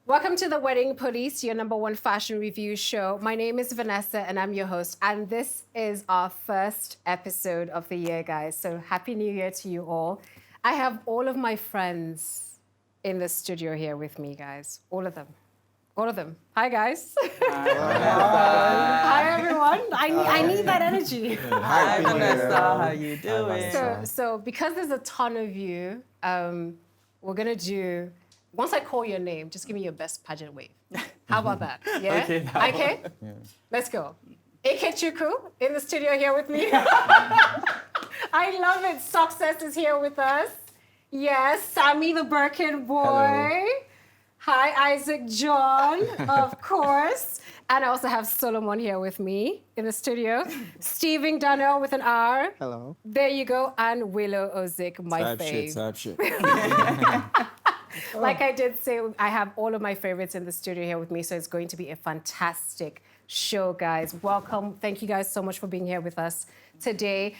Welcome to the Wedding Police, your #1 fashion review show. My name is Vanessa and I'm your host. And this is our first episode of the year, guys. So happy New Year to you all. I have all of my friends in the studio here with me, guys. All of them. All of them. Hi, guys. Hi. Hi, everyone. I need that energy. Hi, Vanessa. How you doing? So because there's a ton of you, we're going to do... Once I call your name, just give me your best pageant wave. How about that? Yeah? Okay? Yeah. Let's go. Ikechukwu in the studio here with me. I love it. Success is here with us. Yes, Sammy the Birkin boy. Hello. Hi, Isaac John, of course. And I also have Solomon here with me in the studio. Stephen Donnell with an R. Hello. There you go. And Willow Ozik, my fave. Type shit. Like I did say, I have all of my favorites in the studio here with me, so it's going to be a fantastic show, guys. Welcome. Thank you guys so much for being here with us today.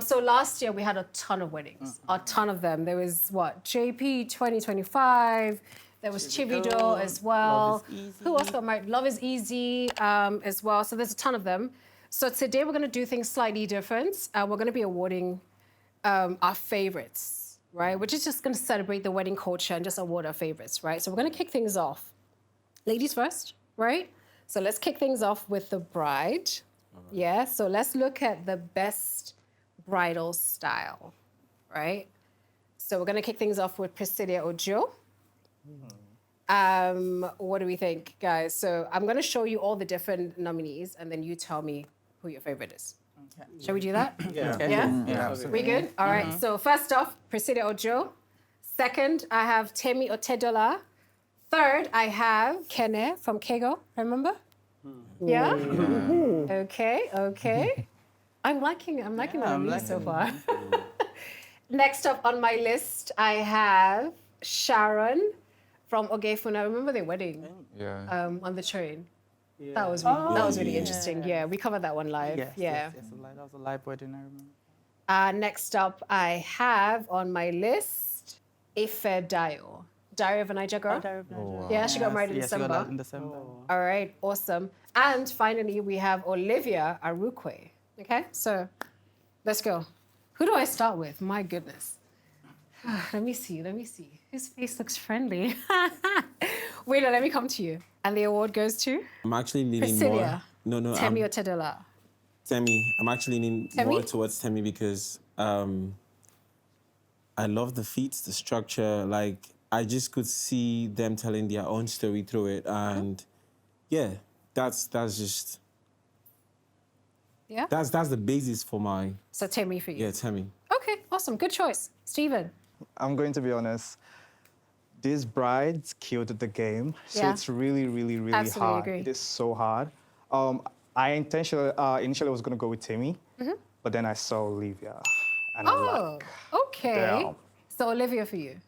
So last year, we had a ton of weddings, a ton of them. There was, JP 2025. There was Chivido as well. Who else got married? Love is Easy as well. So there's a ton of them. So today, we're going to do things slightly different. We're going to be awarding our favorites. Right, which is just going to celebrate the wedding culture and just award our favorites, right? So we're going to kick things off. Ladies first, right? So let's kick things off with the bride. Yeah, so let's look at the best bridal style, right? So we're going to kick things off with Priscilla Ojo. What do we think, guys? So I'm going to show you all the different nominees, and then you tell me who your favorite is. Okay. Shall we do that? Yeah. Yeah? Yeah, We absolutely. good? All right. So first off, Priscilla Ojo. Second, I have Temi Otedola. Third, I have Kene from Kego. Remember? Yeah? Okay. I'm liking the nominees so far. Next up on my list, I have Sharon from Ogefuna. Remember their wedding? Yeah. On the train. Yeah. That was really interesting. Yeah, we covered that one live. Yes, that was a live wedding, I remember. Next up, I have on my list Ife Dio. Diary of a Niger Girl. Wow. Yeah, she got married in December. December. She got in December. All right, awesome. And finally, we have Olivia Arukwe. Okay, so let's go. Who do I start with? My goodness. Let me see. His face looks friendly. Wait, let me come to you. And the award goes to? I'm actually leaning Priscilla. more. No. Temi Otedola. Temi. I'm actually leaning Temi? more towards Temi because I love the feats, the structure. Like, I just could see them telling their own story through it. And yeah, that's just... Yeah? That's the basis for my... So Temi for you. Yeah, Temi. Okay, awesome. Good choice. Stephen. I'm going to be honest. These brides killed the game, so Yeah. it's really Absolutely hard. agree. It is so hard. I initially was going to go with Timmy, but then I saw Olivia, and I'm like, Okay. damn. So Olivia for you.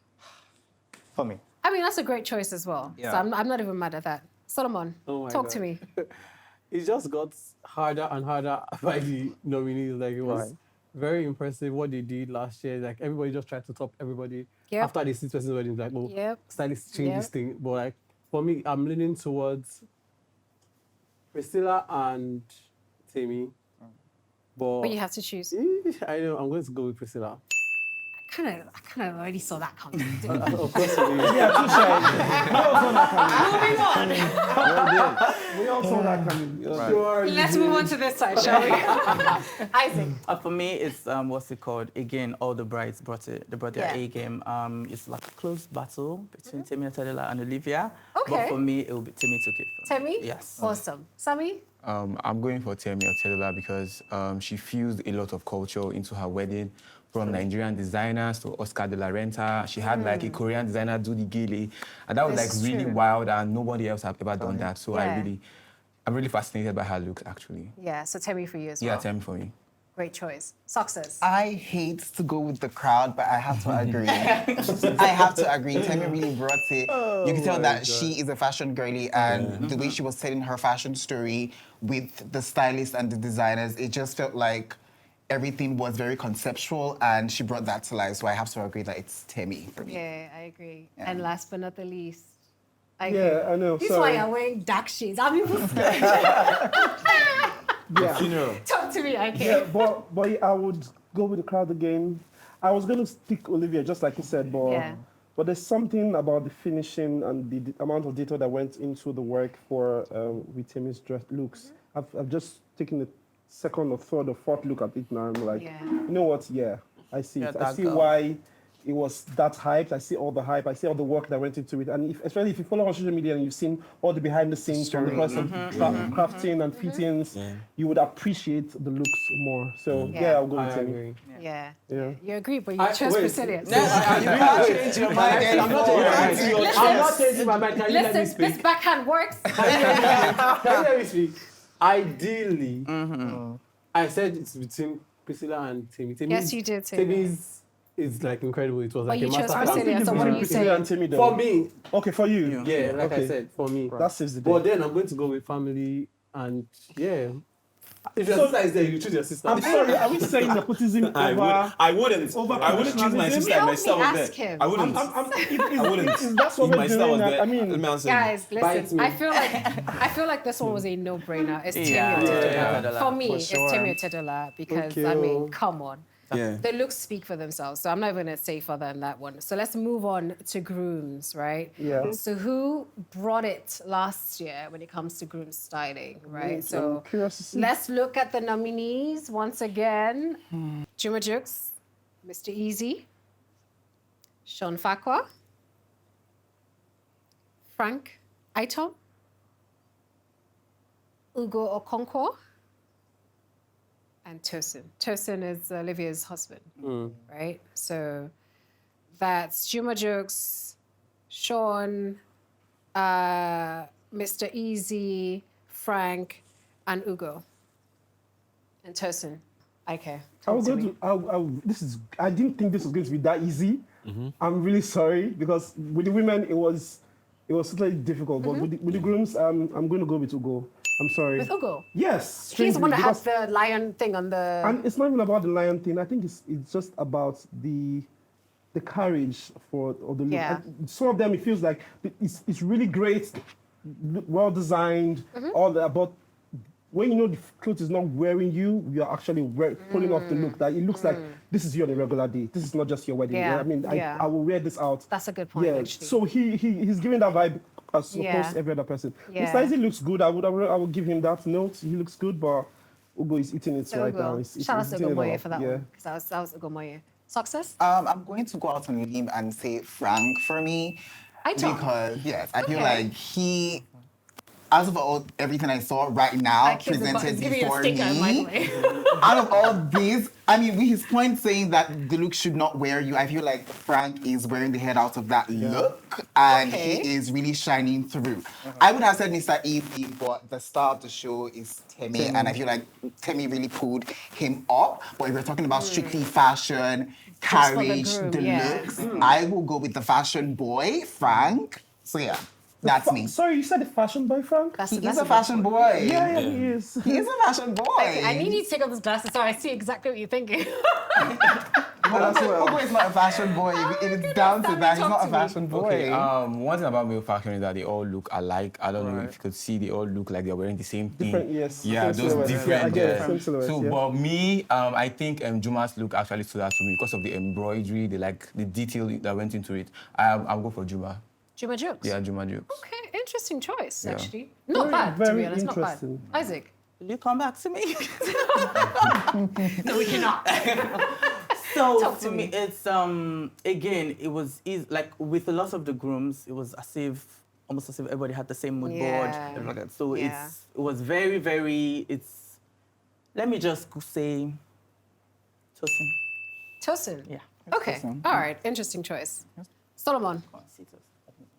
For me. I mean, that's a great choice as well. Yeah. So I'm not even mad at that. Solomon, talk to me. It just got harder and harder by the nominees. Like, it was very impressive what they did last year. Like, everybody just tried to top everybody. Yep. After they see person's wedding, like, oh, Yep. stylists change Yep. this thing. But, like, for me, I'm leaning towards Priscilla and Temi. But But you have to choose. I know, I'm going to go with Priscilla. I kind of already saw that coming. Of course, we We all saw that coming. Let's move on to this side, shall we? Isaac. For me, it's what's it called? Again, all the brides brought their Yeah. A game. It's like a close battle between Temi Otedola and Olivia. Okay. But for me, it will be Temi took it. Temi? Yes. Awesome. Sammy? I'm going for Temi Otedola because she fused a lot of culture into her wedding, from Nigerian designers to Oscar de la Renta. She had like a Korean designer do the gele, and that was That's like really true. wild, and nobody else have ever done that. So Yeah. I'm really fascinated by her look, actually. Yeah, so Temi for you as Yeah, well. Temi for me. Great choice. Success. I hate to go with the crowd, but I have to agree. I have to agree. Temi really brought it. You can tell that she is a fashion girly, and the way she was telling her fashion story with the stylists and the designers, it just felt like everything was very conceptual, and she brought that to life. So I have to agree that it's Temi for me. Yeah, I agree. Yeah. And last but not the least, Yeah, I know. This Sorry. why you're wearing dark shades. I'm even scared. Yeah. Funeral. Talk to me, okay. Yeah, but I would go with the crowd again. I was going to pick Olivia, just like you said, but there's something about the finishing and the amount of detail that went into the work for with Timmy's dress looks. I've just taken the second or third or fourth look at it now. I'm like, you know what? Yeah, I see it. I see why it was that hyped. I see all the hype. I see all the work that went into it. And especially if you follow on social media and you've seen all the behind the scenes from the person crafting and fittings, you would appreciate the looks more. So yeah, I'll go with Timmy. agree. Yeah. Yeah. You agree, but you chose Priscilla. Change your mind. I'm not changing my mind. Can you let me Listen, this speak? backhand works. Can you let me speak? Ideally, I said it's between Priscilla and Timmy. Yes, you did, Timmy. Timmy's is like incredible. It was But like you a chose master. Priscilla, so what are you Priscilla saying? and Timmy, though. For me, Okay, for you. yeah, like I Okay. said, for me. That saves the day. But then I'm going to go with family and yeah. If your sister is there, you choose your sister. I'm sorry, are we saying nepotism over... I wouldn't over choose my sister if my sister was ask there. him. I wouldn't. I wouldn't. Is that what If we're my sister doing? was there, I mean, let me answer you. Guys, Bite listen. me. I feel like this one was a no-brainer. It's Timmy Yeah. Otedola. For me, For it's sure. Timmy Otedola because Thank I mean, you. come on. Yeah. The looks speak for themselves, so I'm not even going to say further than that one. So let's move on to grooms, right? Yeah. So who brought it last year when it comes to groom styling, right? So I'm curious to see. let's look at the nominees once again. Juma Jukes, Mr. Easy, Sean Fakwa, Frank Aiton, Ugo Okonkwo, and Tosin. Tosin is Olivia's husband, right? So that's Juma Jokes, Sean, Mr. Easy, Frank, and Ugo. And Tosin. Okay. I talk to me. I didn't think this was going to be that easy. I'm really sorry because with the women it was totally difficult. But with the grooms, I'm going to go with Ugo. I'm sorry. With Ugo? Yes. He's the one that because- has the lion thing on the... And it's not even about the lion thing. I think it's just about the courage or the look. Yeah. And some of them it feels like it's really great, well designed, all that. But when you know the clothes is not wearing you, you are actually pulling off the look. That it looks like this is you on a regular day. This is not just your wedding. Yeah. I mean, Yeah. I will wear this out. That's a good point, Yeah. actually. So he's giving that vibe as opposed Yeah. to every other person. Yeah. Mr. Izzy looks good. I would give him that note. He looks good, but Ugo is eating it So right Ugo. now. Shout out to eating Ugo it Moye up. for that Yeah. one. Because that was Ugo Moye. Success? I'm going to go out on a limb and say Frank for me. Aiton. Because, yes, I feel Okay. like he, out of everything I saw right now, He's presented giving you a before sticker, by the me, way. out of all these, I mean, with his point saying that the look should not wear you, I feel like Frank is wearing the head out of that look, and Okay. he is really shining through. I would have said Mr. Easy, but the star of the show is Temi, and I feel like Temi really pulled him up. But if we're talking about strictly fashion, for the carriage, groom, the yeah. looks, I will go with the fashion boy, Frank. So yeah, that's me. Sorry, you said the fashion boy, Frank? That's He that's is a good fashion point. boy. Yeah, he is. He is a fashion boy. Okay, I need you to take off his glasses so I see exactly what you're thinking. But Ugo is not a fashion boy. If it's down to Sammy, that, he's talk not to a me. fashion boy. Okay, one thing about male fashion is that they all look alike. I don't know if you could see, they all look like they're wearing the same thing. Different, yes. Yeah, Same those silhouettes. different. Yeah, I get it. Same silhouettes, So, yeah. but me, I think Juma's look actually stood out to me because of the embroidery, the detail that went into it. I'll go for Juma. Juma Jukes? Yeah, Juma Jukes. Okay, interesting choice, Yeah. actually. Not bad, to very be honest, not bad. interesting. Isaac? Will you come back to me? No, we cannot. So Talk to for me, me. it's again, it was easy. Like with a lot of the grooms, it was almost as if everybody had the same mood Yeah. board. Everything like that. So Yeah. it was very, very. Let me just say, Tosin. Tosin? Yeah. Okay, all right, interesting choice. Solomon?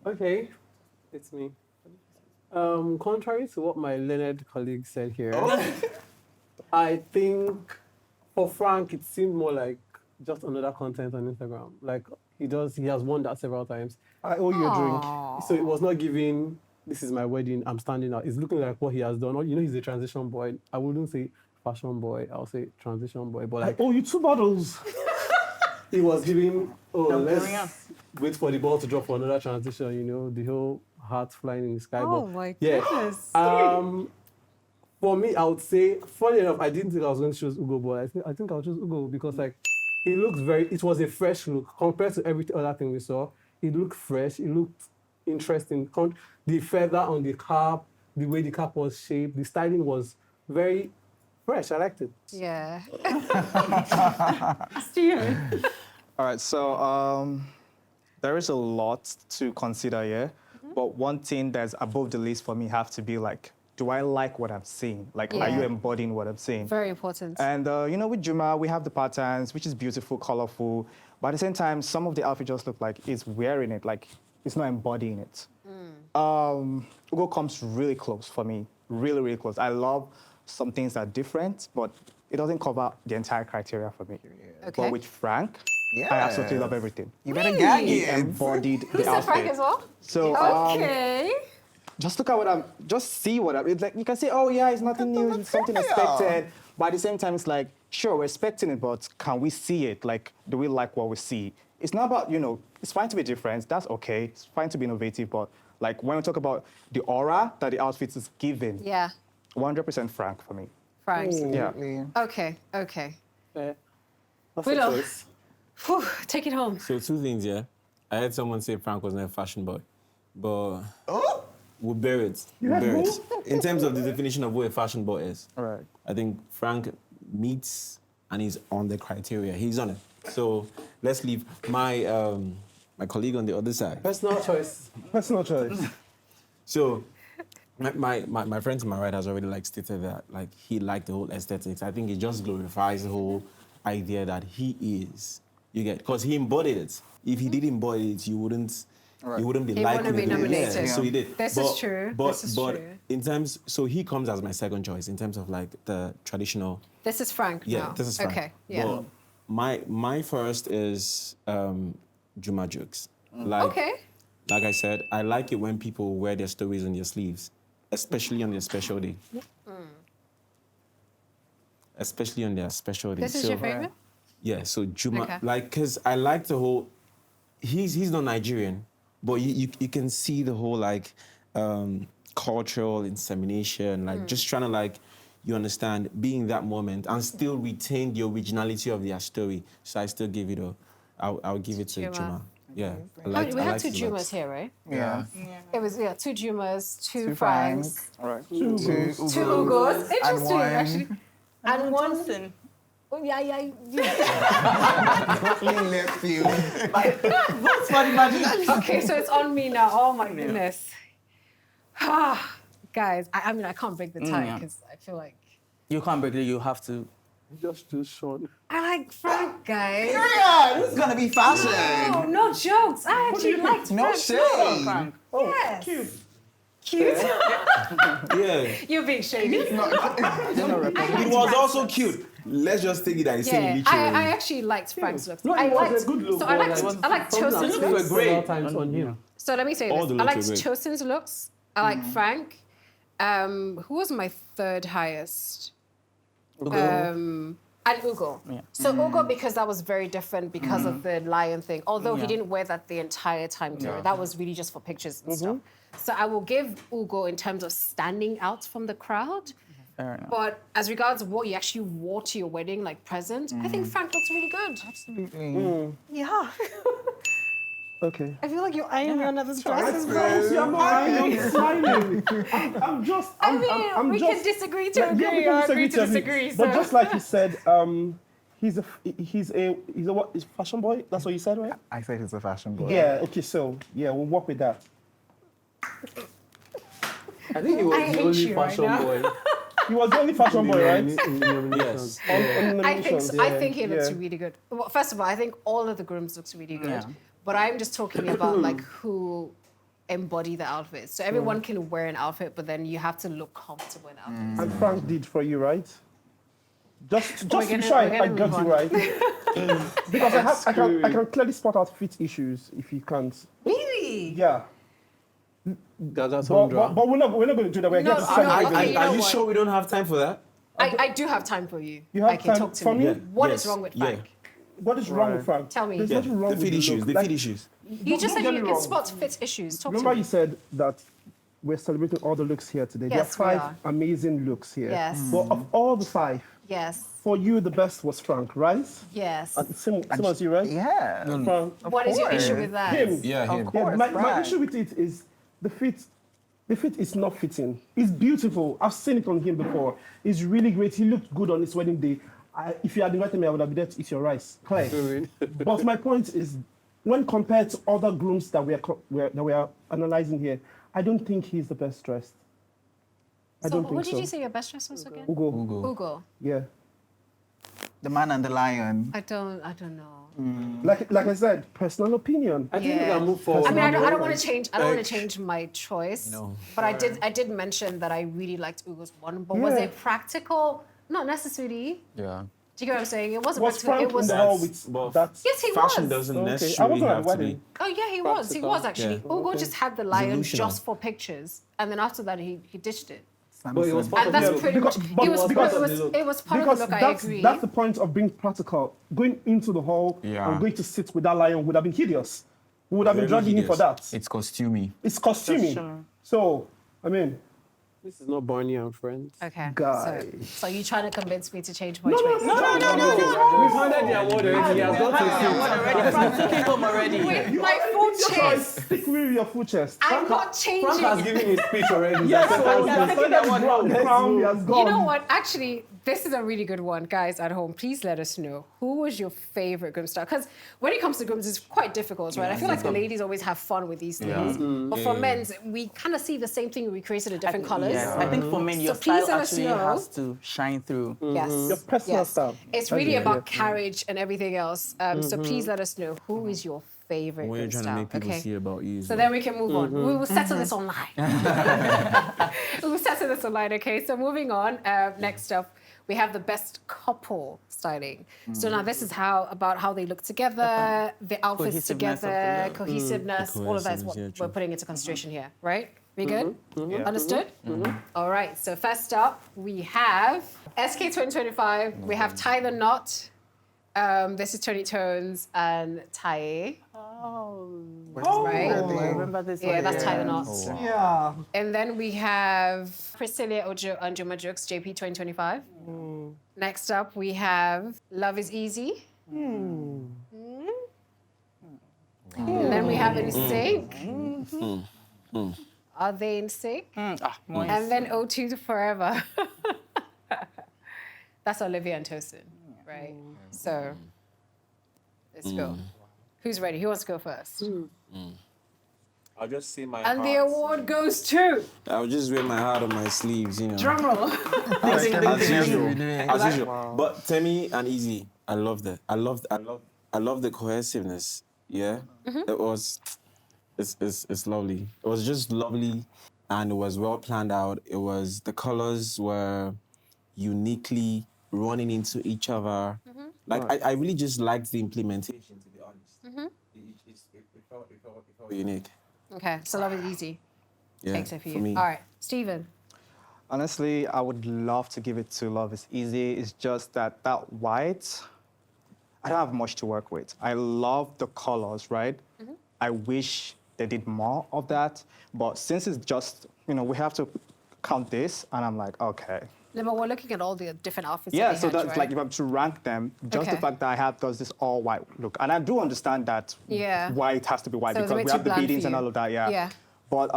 Okay, it's me. Contrary to what my learned colleague said here, I think for Frank, it seemed more like just another content on Instagram. Like he has won that several times. I owe you a drink. So it was not giving, this is my wedding, I'm standing out. It's looking like what he has done. Or, he's a transition boy. I wouldn't say fashion boy, I'll say transition boy. But I like, owe you 2 bottles. he was giving, Don't let's bring up. wait for the ball to drop for another transition, the whole hearts flying in the sky. Oh but my yeah. goodness. For me, I would say, funny enough, I didn't think I was going to choose Ugo, but I think I'll choose Ugo because like it was a fresh look compared to every other thing we saw. It looked fresh. It looked interesting. The feather on the cap, the way the cap was shaped, the styling was very fresh. I liked it. Yeah. All right, so there is a lot to consider here, but one thing that's above the list for me have to be like, do I like what I'm seeing? Like, are you Yeah. embodying what I'm seeing? Very important. And you know, with Juma, we have the patterns, which is beautiful, colorful, but at the same time, some of the outfit just look like it's wearing it, like it's not embodying it. Ugo comes really close for me, really, really close. I love some things that are different, but it doesn't cover the entire criteria for me. Okay. But with Frank, I absolutely love everything. You better gag He it. embodied Who the said Frank outfit. as well? So Okay. just look at what just see what it's like. You can say, oh yeah, it's nothing new, it's something expected. But at the same time, it's like, sure, we're expecting it, but can we see it? Like, do we like what we see? It's not about, you know, it's fine to be different, that's okay. It's fine to be innovative, but like when we talk about the aura that the outfit is giving, Yeah. 100% Frank for me. Frank. Yeah. Okay. Okay. That's a Willow. choice. Whew, take it home. So 2 things, yeah. I heard someone say Frank was not a fashion boy, but we'll bear it. We'll bear it. In terms of the definition of what a fashion boy is, All right. I think Frank meets and he's on the criteria. He's on it. So let's leave my my colleague on the other side. Personal choice. Personal choice. So my friend to my right has already like stated that like he liked the whole aesthetics. I think it just glorifies the whole idea that he is. You get, because he embodied it. If he didn't embody it, you wouldn't be He liking wouldn't be it. nominated. Yeah, so he did. This is true. But This is but true. in terms, so he comes as my second choice in terms of like the traditional. This is Frank Yeah, now. this is Frank. Okay. Yeah. But my first is Juma jokes. Like, Okay. Like I said, I like it when people wear their stories on their sleeves, especially on their special day. Especially on their special day. This is your favorite? Yeah, so Juma, Okay. like, because I like the whole, he's not Nigerian, but you can see the whole, like, cultural insemination, like, just trying to, like, you understand, be in that moment and still retain the originality of their story. So I still give it I'll give it to Juma. Juma. Yeah. We had 2 Jumas here, right? Yeah. It was 2 Jumas, 2 Two Franks, Franks. All right. 2 Ugos. Interesting, one- actually. And one. Johnson. Oh, yeah. Fucking left you. What's funny, imagine that? Okay, so it's on me now. Oh my goodness. Guys, I mean, I can't break the tie because I feel like You can't break it. You have to. Just too short. I like Frank, guys. Yeah, this is gonna be fashion. No, no jokes. I actually liked No Frank. shade. Yes. Cute. Yeah. You're being shady. It was also cute. Let's just take it that he's saying Yeah, literally. I actually liked Frank's looks. No, I it was liked, a good look. So I but liked, like, I liked something Chosen's that looks. were several times on him. So let me say All this. the I looks liked were great. Chosen's looks. I like Frank. Who was my third highest? And Ugo. Yeah. So Ugo, because that was very different because of the lion thing. Although he didn't wear that the entire time through. That was really just for pictures and stuff. So I will give Ugo in terms of standing out from the crowd. Fair enough. But as regards what you actually wore to your wedding, like present, I think Frank looks really good. Absolutely. Yeah. Okay. I feel like you're eyeing me under this glasses, bro. I'm smiling. I'm just. I mean, I'm we just, can disagree to yeah, we agree can or agree to agree. disagree. But So. just like you said, he's a what? Is fashion boy? That's what you said, right? I said he's a fashion boy. Yeah. Okay. So yeah, we'll work with that. I think he was I the hate only you right fashion now. boy. He was the only fashion boy, right? In the nominations. Yes. On the I think nominations, so. I think he looks yeah. really good. Well, first of all, I think all of the grooms looks really good. Yeah. But I'm just talking about like who embody the outfits. So everyone can wear an outfit, but then you have to look comfortable in outfits. And Frank did for you, right? Just We're to gonna- be sure we're I gonna got move you on. right. Because I can clearly spot out fit issues if you can't. Really? Yeah. Gaga But Sondra. we're not going to do that. We're No, here to no, celebrate. okay, you Are know you what? sure we don't have time for that? I do have time for you. You have I can time talk to for me. me? What is Yes. wrong with Yeah. Frank? what is wrong with Frank? Tell me. There's Yeah, nothing wrong the with fit the issues. look. The Like, fit issues. You just don't said get you me can wrong. spot fit issues. Talk Remember to you me. said that we're celebrating all the looks here today. Yes, we there are 5 are. amazing looks here. Yes. But of all the 5, Yes. for you the best was Frank, right? Yes. Same as you, right? Yeah. Frank. What is your issue with that? Him. Yeah, him. Of course, my Frank. issue with it is the fit. The fit is not fitting. It's beautiful. I've seen it on him before. It's really great. He looked good on his wedding day. If you had invited me, I would have been there to eat your rice. Clear. But my point is, when compared to other grooms that we are analyzing here, I don't think he's the best dressed. I So don't think what did so. you say your best dress was again? Ugo. Ugo. Yeah. The Man and the Lion. I don't know. Like I said, personal opinion. I think we Yeah. can move forward. I mean, I don't now. want to change. I don't want Like- to change my choice. But I did mention that I really liked Ugo's one. But was Yeah. it practical? Not necessarily. Yeah. Do you get what I'm saying? It wasn't Was practical. Frank It was. in the hall with But that? Yes, he fashion was. doesn't Okay. I necessarily wasn't at have the to be. wedding. Oh yeah, he was. He was actually. Yeah. Ugo just had the lion Delusional. just for pictures, and then after that he ditched it. But it was part And of that's the pretty Because- much. but It was because- part of the look. It was part of Because the look. I that's, agree. that's the point of being practical. Going into the hall Yeah. and going to sit with that lion would have been hideous. We would have been Very dragging him for hideous. that. It's costumey. It's costuming. So, I mean, This is not Barney and Friends. Okay. Guy. So you trying to convince me to change my choice? We've handed the award already. He has got his seat. Frank took it home already. With my full chest. stick with your full chest. I'm not Frank has changing. given his speech already. Yes, That's so all. he has taken that crown, he has gone. You know what? Actually, this is a really good one, guys at home. Please let us know who was your favorite groom style. Because when it comes to grooms, it's quite difficult, right? I feel like the ladies always have fun with these things, but for men's, we kind of see the same thing recreated in different colors. Yes, I think for men, your So please style let us actually know. has to shine through. Yes. Your personal style. It's really about carriage and everything else. So please let us know who is your favorite What you're groom trying to style. make people see about you. So then we can move on. We will settle this online. We will settle this online, okay? So moving on, next up, we have the best couple styling. So now this is how they look together, the outfits Cohesiveness of the together, look. cohesiveness, all of that is what Cohesiveness, yeah, we're true. putting into consideration here, right? We good? Understood? All right, so first up, we have SK 2025, we have Tie the Knot, this is Tony Tones and Taye. Right? I remember this Yeah, one. that's Tie the Knot. Yeah. And then we have Priscilla Ojo and Juma Jokes, JP 2025. Next up, we have Love is Easy. And then we have In Sync. Are they in sync? And then O2 to Forever. That's Olivia and Tosin, right? So let's go. Who's ready? Who wants to go first? I'll just say my And the award goes to I'll just wear my heart on my sleeves, you know. drumroll. As usual. As usual. But Temi and Easy, I love that. I love the cohesiveness. Yeah. It was it's lovely. It was just lovely and it was well planned out. It was the colors were uniquely running into each other. Like I really just liked the implementation, to be honest. It felt unique. Okay, so Love is Easy. Yeah. Takes it for you. me. All right, Stephen. Honestly, I would love to give it to Love is Easy. It's just that white, I don't have much to work with. I love the colors, right? I wish they did more of that. But since it's just, we have to count this, and I'm like, okay. No, but we're looking at all the different outfits. Yeah, that they so had, that's right? like if I'm to rank them, just the Okay. fact that I have this all white look. And I do understand that Yeah. white has to be white So it's a because bit we too have the bland for beadings and you. all of that, yeah. Yeah. But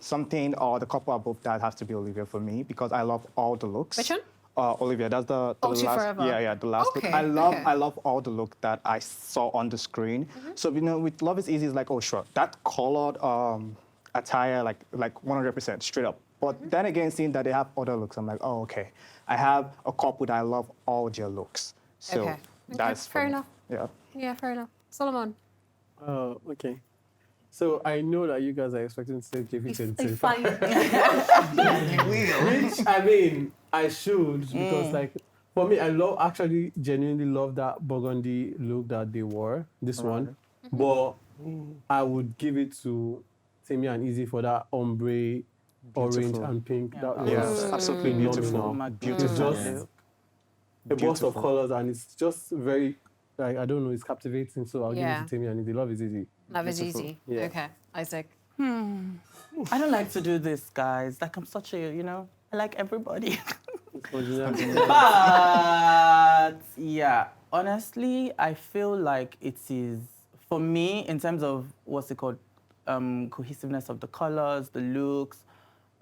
something or the couple above that has to be Olivia for me because I love all the looks. Which one? Olivia, that's the O2 last. Forever. Yeah, the last Okay, look. I okay. love all the look that I saw on the screen. So with Love is Easy, it's like, oh sure, that colored attire, like 100% straight up. But then again, seeing that they have other looks, I'm like, oh okay. I have a couple that I love all their looks. So Okay. that's fair for me. enough. Yeah. Yeah, fair enough. Solomon. Okay. So I know that you guys are expecting to say JP 2025. Fine. Which, I mean, I should because for me, actually genuinely love that burgundy look that they wore, this one. But I would give it to Temi and Easy for that ombre, orange and pink. That was Yes, absolutely phenomenal. beautiful. My It's Beautiful. just a burst of colors and it's just very I don't know, it's captivating. So I'll give it to Timmy and Easy. Love is easy. Love is Beautiful. easy. Yeah. Okay, Isaac. I don't like to do this, guys. Like, I'm such a, I like everybody. Original. But, yeah, honestly, I feel like it is, for me, in terms of, what's it called, cohesiveness of the colors, the looks,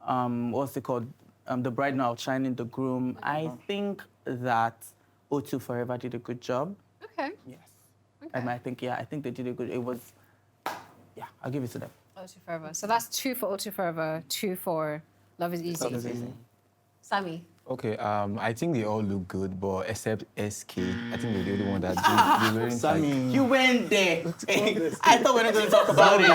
what's it called, the bride now outshining the groom, I think that O2 Forever did a good job. Okay. Yes. Okay. I think they did a good, it was, yeah, I'll give it to them. O2 Forever. So that's 2 for O2 Forever, 2 for Love is Easy. Love is easy. Sammy. Okay, I think they all look good, but except SK, I think they're the only one that they weren't like... You went there. I thought we were not going to talk about it.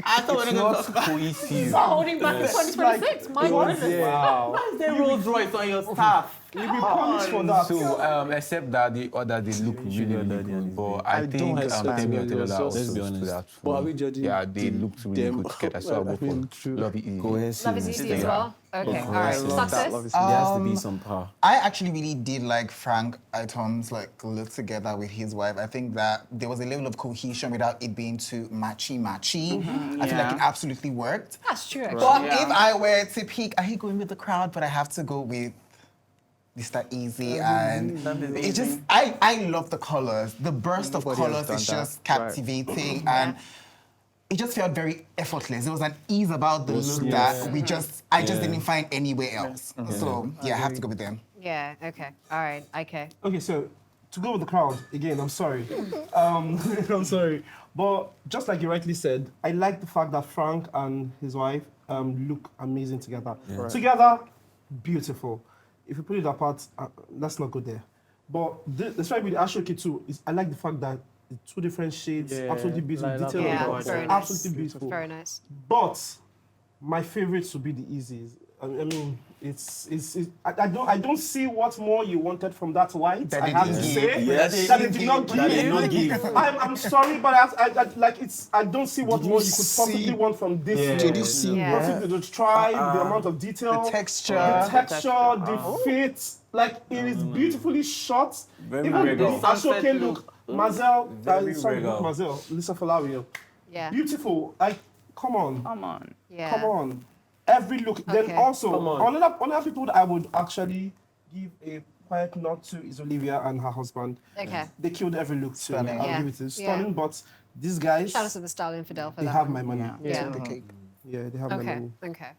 I thought we were not going to talk about it. cohesive. Holding back to 2026. My goodness. Wow. Why is there Rolls Royce on your staff? You'll be punished for that. So, except that the others, they look really, really good. But I think Temi and Telola also Let's be stood honest. out. But are we judging Yeah, they looked really them? good together. So I'll go I mean, for true. Love It Easy. Love is Easy as well. Okay, all right. Success. There has to be some power. I actually really did like Frank Itom's look together with his wife. I think that there was a level of cohesion without it being too matchy. I feel like Yeah. it absolutely worked. That's true, actually. But Yeah. if I were to pick, I hate going with the crowd, but I have to go with Mr. Easy. And Love is it easy. just, I love the colors. The burst of Nobody has colors done is that. just captivating. And it just felt very effortless. There was an ease about the look that I just didn't find anywhere else. So yeah, I have to go with them. Yeah, okay. All right, okay. Okay, so to go with the crowd, again, I'm sorry. I'm sorry. But just like you rightly said, I like the fact that Frank and his wife look amazing together. Together, beautiful. If you put it apart, let's not go there. But that's why with the Ashoke too, I like the fact that the two different shades, absolutely beautiful, Like that. detail Yeah, on the very box, nice. absolutely beautiful. Very nice. But my favorites would be the Easies. I mean, I don't see what more you wanted from that white. That I they have didn't to give. say Yes. that they did not That they did not give. give. I'm sorry, but I don't see what Did more you you could see- possibly want from this. Yeah. look. Did you see Yeah. what? Possibly the tribe, the amount of detail, The texture. the fit. Like it is beautifully shot. Very Even regal. the Ashoke Sunset look, Mazel, Very sorry, regal. not Mazel, Lisa Falario. Yeah. Beautiful. Like, come on. Come on. Yeah. Come on. Every look. Okay. Then also, Come on. another people that I would actually give a quiet nod to is Olivia and her husband. Okay. They killed every look too. Stunning. I'll Yeah. give it to Yeah. stunning, but these guys, Shout out to the style infidel for they that. have my money. Yeah. The cake. Yeah, they have my Okay, money. okay.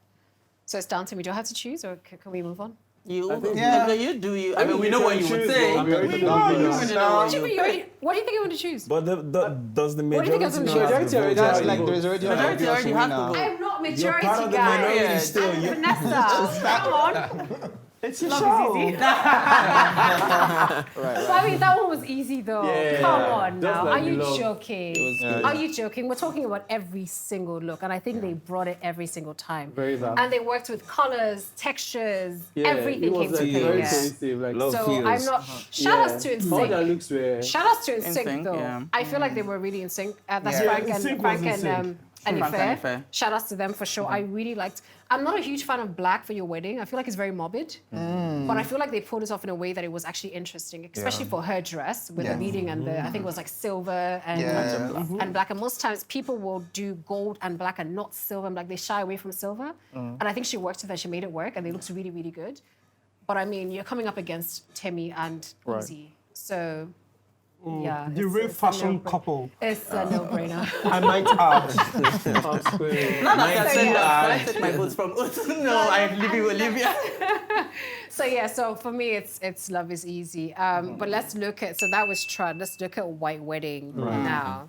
So it's down to me. Do I have to choose or can we move on? You do you. I mean, think we you know what can you would choose, say. but we already We know know you you now. What do you think I'm going to choose? But does the What do you think majority I was not gonna have choose? the vote? That's Like there's already Majority already have to vote. I'm not majority, part of the guys. minority still. I'm You- Vanessa. Come on. It's your Love show. is easy. So, I mean, that one was easy though. Yeah. Come on Just now. like Are you love. joking? Are you joking? We're talking about every single look, and I think they brought it every single time. Very that. And they worked with colors, textures, Yeah, everything it was came to like play. very Yeah. cohesive. Like, Love So feels. I'm not. Shout outs to all their NSYNC. looks were. Shout outs to NSYNC NSYNC, though. yeah. I feel like they were really in sync. That's Yeah. Frank NSYNC and was Frank in sync. and Frank and Anife. Ife. Shout outs to them for sure. I really liked. I'm not a huge fan of black for your wedding. I feel like it's very morbid, but I feel like they pulled it off in a way that it was actually interesting, especially for her dress with the Yeah. beading and the I think it was like silver and and black. And most times people will do gold and black and not silver and black. They shy away from silver, and I think she worked with that. She made it work, and they looked really really good. But I mean, you're coming up against Temi and Easy, so. Yeah, The it's- real it's a fashion no-brainer. couple, It's a no-brainer. I might add. Now that I said yeah. that, can I take my votes from No, I leave you, Olivia. So yeah, so for me, it's Love is Easy. But let's look at, so that was Trud. Let's look at White Wedding now.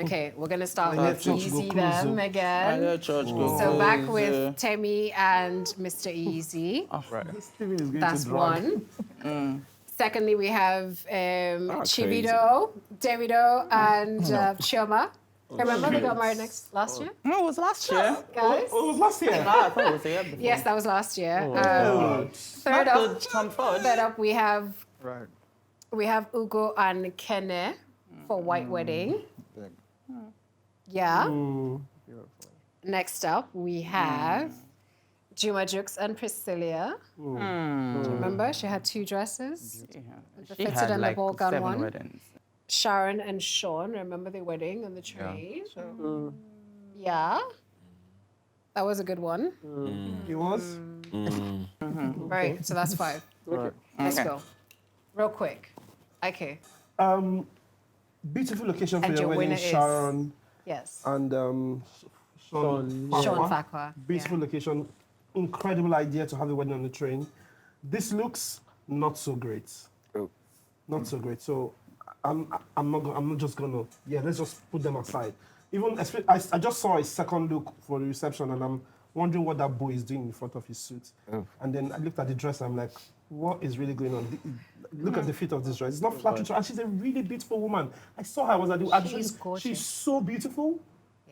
Okay, we're gonna start Let with church go Easy close, them again. So back with Temi and Mr. Easy. That's one. Secondly, we have Chivido, Davido, and Chioma. Remember they got married last year, No, it was last year. guys? Oh, it was last year. I thought it was the year before. Yes, that was last year. Third Third up, Tom Ford. Third up, we have Ugo and Kene for White Wedding. Yeah. Next up, we have Juma Jux and Priscilla. Do you remember? She had two dresses. Yeah. The She fitted had and the like ball gown 7 one. weddings. Sharon and Sean. Remember their wedding on the train? Yeah. That was a good one. It was. Right. So that's 5. Okay. Let's go. Real quick. Okay. Beautiful location for And your your wedding, winner is- Sharon Yes. and Sean. Sean Farquhar. Beautiful location. Incredible idea to have a wedding on the train. This looks not so great. Not so great. So I'm not just gonna. Yeah, let's just put them aside. Even I just saw a second look for the reception, and I'm wondering what that boy is doing in front of his suit. And then I looked at the dress, and I'm like, what is really going on? Look at the fit of this dress. It's not flattering, and she's a really beautiful woman. I saw her. I was at the. She's gorgeous. She's so beautiful.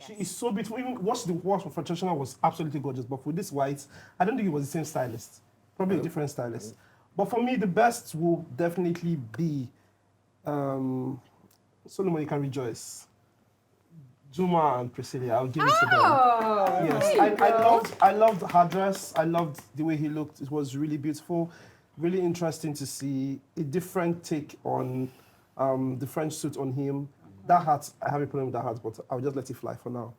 She is so beautiful. Even watch the wash for Francesca was absolutely gorgeous. But with this white, I don't think it was the same stylist. Probably a different stylist. But for me, the best will definitely be Solomon. You can rejoice. Juma and Priscilla. I'll give it to them. Oh, Yes, I loved her dress. I loved the way he looked. It was really beautiful, really interesting to see a different take on the French suit on him. That hat, I have a problem with that hat, but I'll just let it fly for now.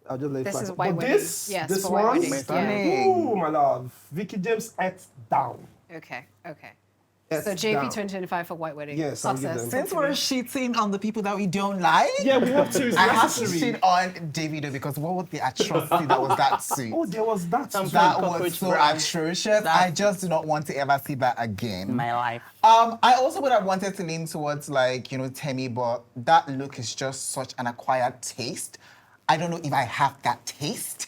I'll just let it This fly. is But white wedding. this, Yes, this for white one, wedding. Stunning. ooh, my love, Vicky James ate down. Okay. Ate So JP down. 2025 for white wedding. Yes, I'll give Success. them. Since we're shitting on the people that we don't like, Yeah, we have to. It's I have to necessary. shit on Davido because what was the atrocity that was that suit? Oh, there was that. That was cockroach so brand. atrocious. I just do not want to ever see that again. My life. I also would have wanted to lean towards Temi, but that look is just such an acquired taste. I don't know if I have that taste.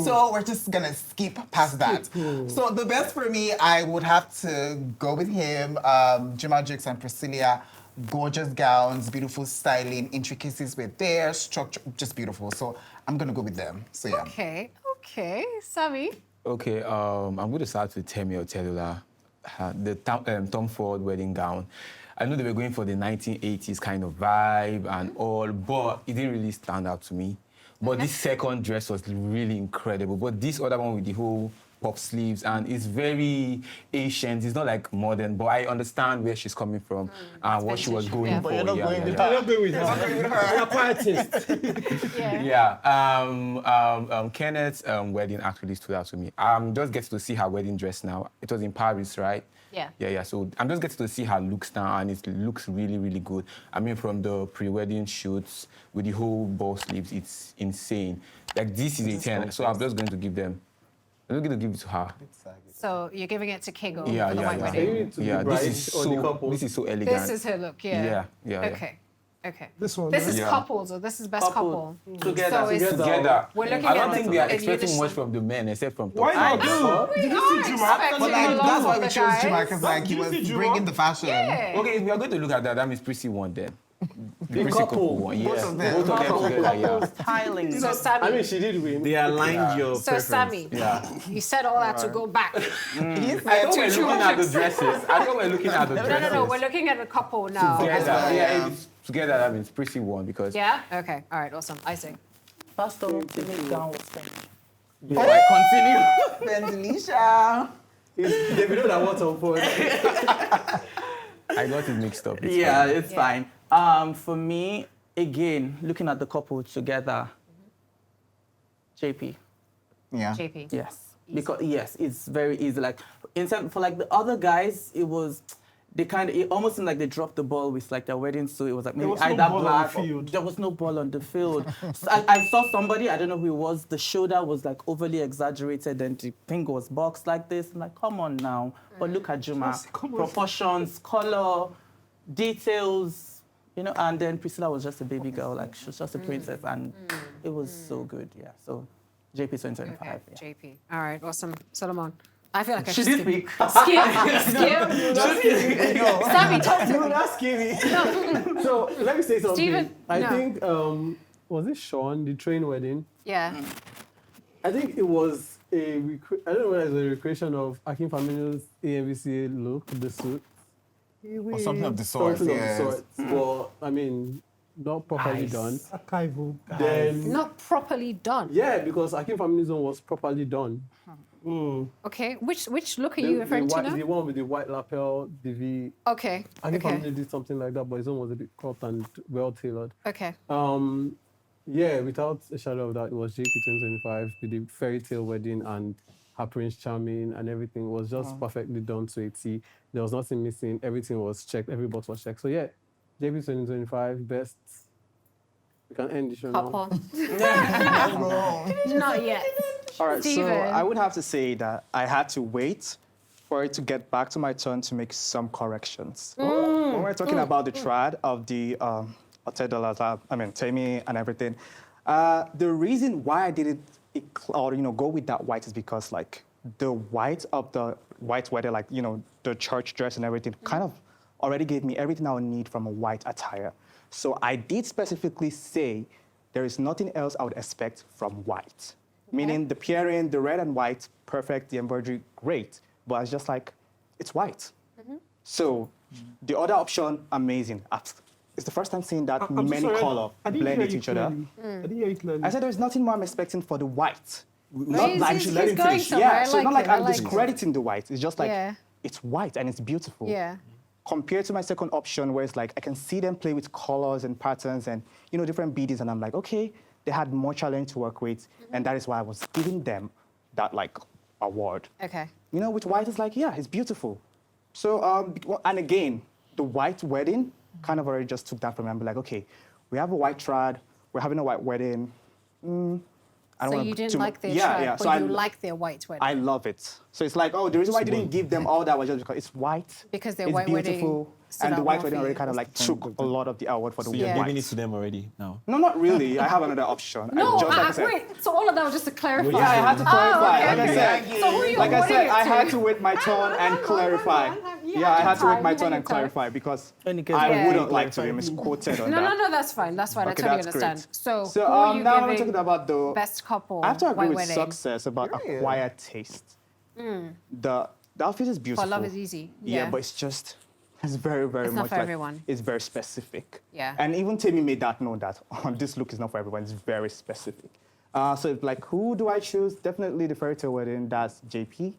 So we're just gonna skip past that. So the best for me, I would have to go with him, Juma Jukes and Priscilla. Gorgeous gowns, beautiful styling, intricacies with their structure, just beautiful. So I'm gonna go with them. So yeah. Okay. Sammy. Okay, I'm going to start with Temi or Telula, the Tom Ford wedding gown. I know they were going for the 1980s kind of vibe and all, but it didn't really stand out to me. But this second dress was really incredible. But this other one with the whole pop sleeves, and it's very ancient. It's not like modern, but I understand where she's coming from and what she was vintage, going yeah. for. But you're not going with I'm not going with her. You're quietist. Yeah. Kenneth's wedding actually stood out to me. I'm just getting to see her wedding dress now. It was in Paris, right? Yeah. Yeah. So I'm just getting to see her looks now, and it looks really, really good. I mean, from the pre-wedding shoots with the whole ball sleeves, it's insane. Like, this is a 10, so I'm just going to give them. I'm going to give it to her. So you're giving it to Kego Yeah, for the white yeah. wedding. To the bride or the couple. This is so elegant. This is her look. Yeah. Yeah. Okay. This one. This is Yeah. couples, or this is best couple. Together. So it's Together. We're looking I at don't the- think we are in expecting unison. much from the men except from Why not? Top. Did you see Juma? But like, that's why we chose Juma, guys. because like he Did you see was Juma? bringing the fashion. Yeah. Okay, if we are going to look at that, that means Prissy won then. The Prissy couple. one, Both yes. of them. Both of them together, yeah. Styling. So Sammy. I mean, she did win. They aligned your So preference. Sammy, you said all that to go back. I thought we're looking at the dresses. I thought we're looking at the dresses. No. We're looking at the couple now. Together. as well. Yeah, if it's together, that means Prissy won because... Yeah? Okay. All right. Awesome. I see. First of all, to make down was spent. Before I continue. Bendelisha. They know that what's on board. I got it mixed up. It's Yeah, fine. it's fine. For me, again, looking at the couple together, JP. Yeah. JP. Yes. Because yes, it's very easy. Like for like the other guys, it was it almost seemed like they dropped the ball with like their wedding suit. It was like maybe was no either ball on the black. field. There was no ball on the field. So I saw somebody, I don't know who it was. The shoulder was like overly exaggerated, and the thing was boxed like this. I'm like, come on now. But look at Juma, proportions, color, details. And then Priscilla was just a baby girl, like she was just a princess, and it was so good. Yeah. So JP 2025. Okay. Yeah. JP. All right. Awesome. Solomon. I feel like I She should did speak. skip. Sammy, talk to No, me. that's scary. So let me say something. Steven, I no. think was it Sean, the train wedding? Yeah. I think it was I don't know whether it's a recreation of Akin Famino's AMVCA look, the suit. Or something of the sort, Something yes. of the sort. But I mean, not properly done. Archival. Then Not properly done. yeah, because Akin Famino's one was properly done. Okay, which look are you referring to now? The one with the white lapel, the V. Okay, I think okay, family did something like that, but his own was a bit cropped and well tailored. okay. Yeah, without a shadow of doubt, it was JP 2025 with the fairy tale wedding and her Prince Charming and everything was just perfectly done to a T. There was nothing missing. Everything was checked. Every box was checked. So yeah, JP 2025 best. We can end the show now. Couple. Not yet. All right, so Steven. I would have to say that I had to wait for it to get back to my turn to make some corrections. When we're talking about the trad of the $10, I mean, Tammy and everything, the reason why I didn't go with that white is because like the white of the white wedding, like, the church dress and everything kind of already gave me everything I would need from a white attire. So I did specifically say there is nothing else I would expect from white. Meaning the pairing, the red and white, perfect, the embroidery, great. But it's just like, it's white. So the other option, amazing. It's the first time seeing that many color blend into each other. I didn't hear you clearly. I said there's nothing more I'm expecting for the white. Not like he's let him going finish. somewhere. I Yeah, so like not like it, I I'm like it. discrediting the white. It's just like, Yeah. it's white and it's beautiful. Yeah. Compared to my second option where it's like, I can see them play with colors and patterns and, different beadings. And I'm like, okay, they had more challenge to work with. And that is why I was giving them that like award. Okay. With white, it's like, yeah, it's beautiful. So, and again, the white wedding kind of already just took that from me. I'm like, okay, we have a white trad, we're having a white wedding. I don't So wanna you put didn't too like mu- their yeah, trad, yeah. but So you like their white wedding. I love it. So it's like, oh, the reason why I didn't give them all that was just because it's white. Because their it's white wedding beautiful, stood and the out white more wedding for already you. kind of like took a lot of the award for the So you're white. giving it to them already now. No, not really. I have another option. No, just like I said. wait. So all of that was just to clarify. Yeah, I had to clarify. okay. Like I said, So who are you like I awarding said, it I to? had to wait my turn and clarify. Yeah, I had to wait my turn and clarify because I wouldn't like to be misquoted on that. No, that's fine. That's fine. Okay, I totally that's understand. great. So who are you now we're giving talking about the best couple I have to agree white with wedding? success about acquired taste. The outfit is beautiful. For love is easy. Yeah, but it's very, very It's not much for like, everyone. it's very specific. Yeah. And even Tammy made that known that this look is not for everyone. It's very specific. So it's like, who do I choose? Definitely the fairy tale wedding. That's JP.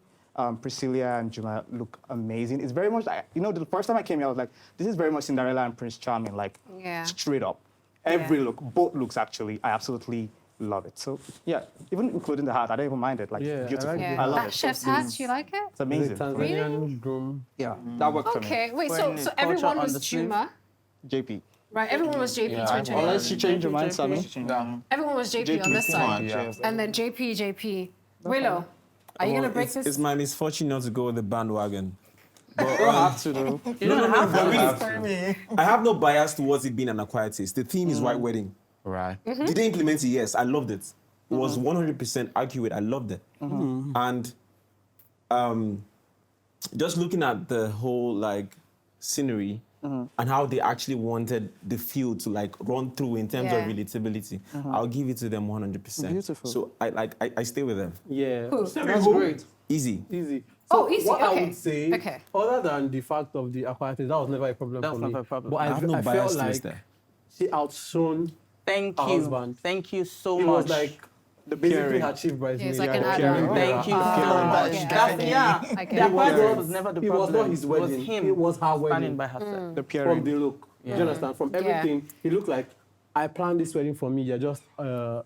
Priscilla and Juma look amazing. It's very much like, the first time I came here, I was like, this is very much Cinderella and Prince Charming, like straight up. Every look, both looks actually, I absolutely love it. So yeah, even including the hat, I don't even mind it. Like beautiful. like I love that it. chef's hat, do you like it? It's amazing. Tanzanian groom. Yeah, that worked for me. Okay, wait, For so any everyone culture on was the sleeve? Juma, JP. right? Everyone was JP 2021. Unless you change your mind, Sammy. Everyone was JP on this side. Yeah. And then JP. Willow, are you going to break this? It's my misfortune not to go with the bandwagon. You don't have to, though. You don't have to. I have no bias towards it being an acquired taste. The theme is white wedding. Right. Did they implement it? Yes, I loved it. It was 100% accurate. I loved it. And just looking at the whole scenery and how they actually wanted the field to run through in terms of relatability, I'll give it to them 100%. Beautiful. So I stay with them. Yeah, Who? that's great. Easy. Easy. Oh, easy, What I okay. would say, Okay. other than the fact of the acquired, that was never a problem That for was me. never a problem. But I have no I bias felt to like this there. she outshone Thank her you. husband. Thank you so It much. was like basically her chief bridesmaid. It's like an the add-on. pairing. Thank you so Oh, much. okay. The get it. acquired was never the It problem. was not his It wedding. was him It was her wedding. standing by herself. The From pairing. the look. Do you understand? From everything, he looked like, I planned this wedding for me. You're just side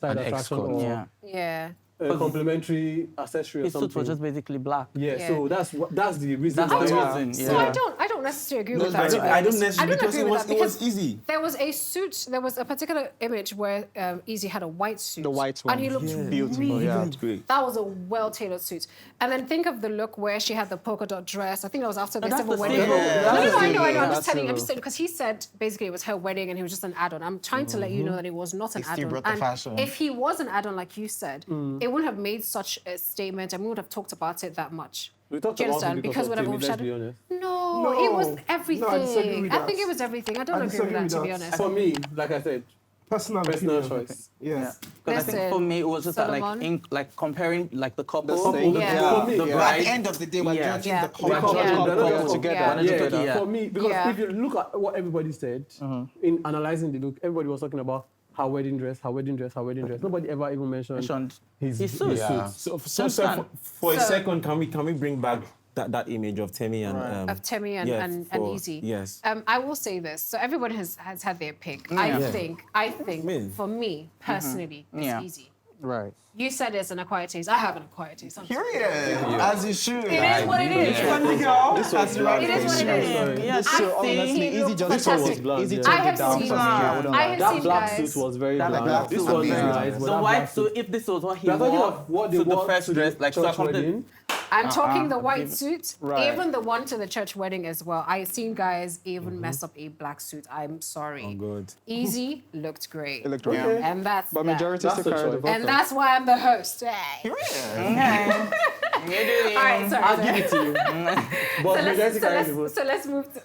An attraction escort. or Yeah. Yeah. a complimentary accessory or His something. suit was just basically black. Yeah, so that's the reason. That's the why- reason. So Yeah. I don't necessarily agree No, with that. to be I don't honest. necessarily because agree it with was that it was easy. There was a suit. There was a particular image where Easy had a white suit. The white And he one. looked Yeah. Beautiful, really yeah. good. Great. That was a well-tailored suit. And then think of the look where she had the polka dot dress. I think that was after the that's civil the wedding. civil. No, That's I the know. civil. I'm That's just telling you. I'm civil. just saying because he said basically it was her wedding and he was just an add-on. I'm trying to let you know that it was not an He still add-on. brought the And fashion. if he was an add-on, like you said, it wouldn't have made such a statement and we would have talked about it that much. We talked Do you about it understand? because of would have Timmy, let's overshadowed- be honest. No, it was everything. No, I disagree with I that. think it was everything. I don't I agree with disagree that, with to be that. honest. For me, like I said, Personal personal opinion. choice. Yes. Because I think for me it was just that Solomon? comparing the couple, same. Yeah. For me, the But at bride. the end of the day, we're Yeah. judging Yeah. the culture. Because Yeah. they're not Yeah. together. Yeah. Yeah. For me, because Yeah. if you look at what everybody said in analyzing the look, everybody was talking about her wedding dress. Nobody ever even mentioned his suit. Yeah. So for a second, can we bring back that image of Temi and Of Temi and Easy. Yes. I will say this. So everyone has had their pick. I think for me personally, it's Easy. Right. You said it's an acquired taste. I have an acquired taste. Period. As you should. It is what it is. It is what it is. Yes, So honestly, Easy just Easy I have down seen for me. I wouldn't I lie. have seen black guys. suit was very That black. black This suit was very was nice. but The that white black suit, if this was what he We're talking wore of what they to the wore first to dress, like so church from the wedding. I'm talking the white suit, Right. even the one to the church wedding as well. I've seen guys even mess up a black suit. I'm sorry. Oh, good. Easy looked great. It looked great. Okay. And that's But that. majority That's still the carry the choice. vote. And that's why I'm the host. Hey. Period. All right, sorry. I'll give it to you. But majority carries the vote. So let's move to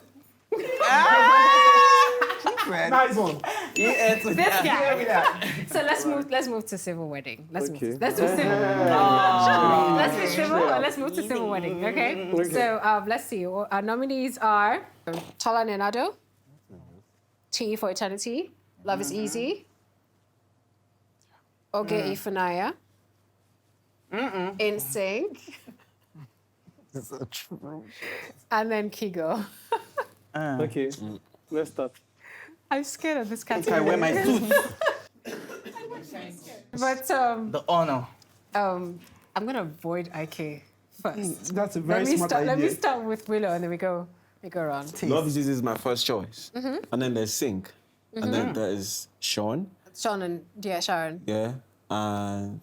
Nice one. this guy. So let's move to civil wedding. Let's Okay. move to civil. Let's do civil. Let's move to civil wedding. Okay. So let's see. Our nominees are Tola Nenado, T for Eternity, Love is Easy, Oge Ifunaya, In Sync, and then Kigo. Okay, let's start. I'm scared of this I category. wear my suit. But The honor. I'm gonna avoid IK first. That's a very smart idea. Let me start with Willow, and then we go around. Love is Easy is my first choice. And then there's Sync. And then there's Sean. Sean and Sharon, Yeah. And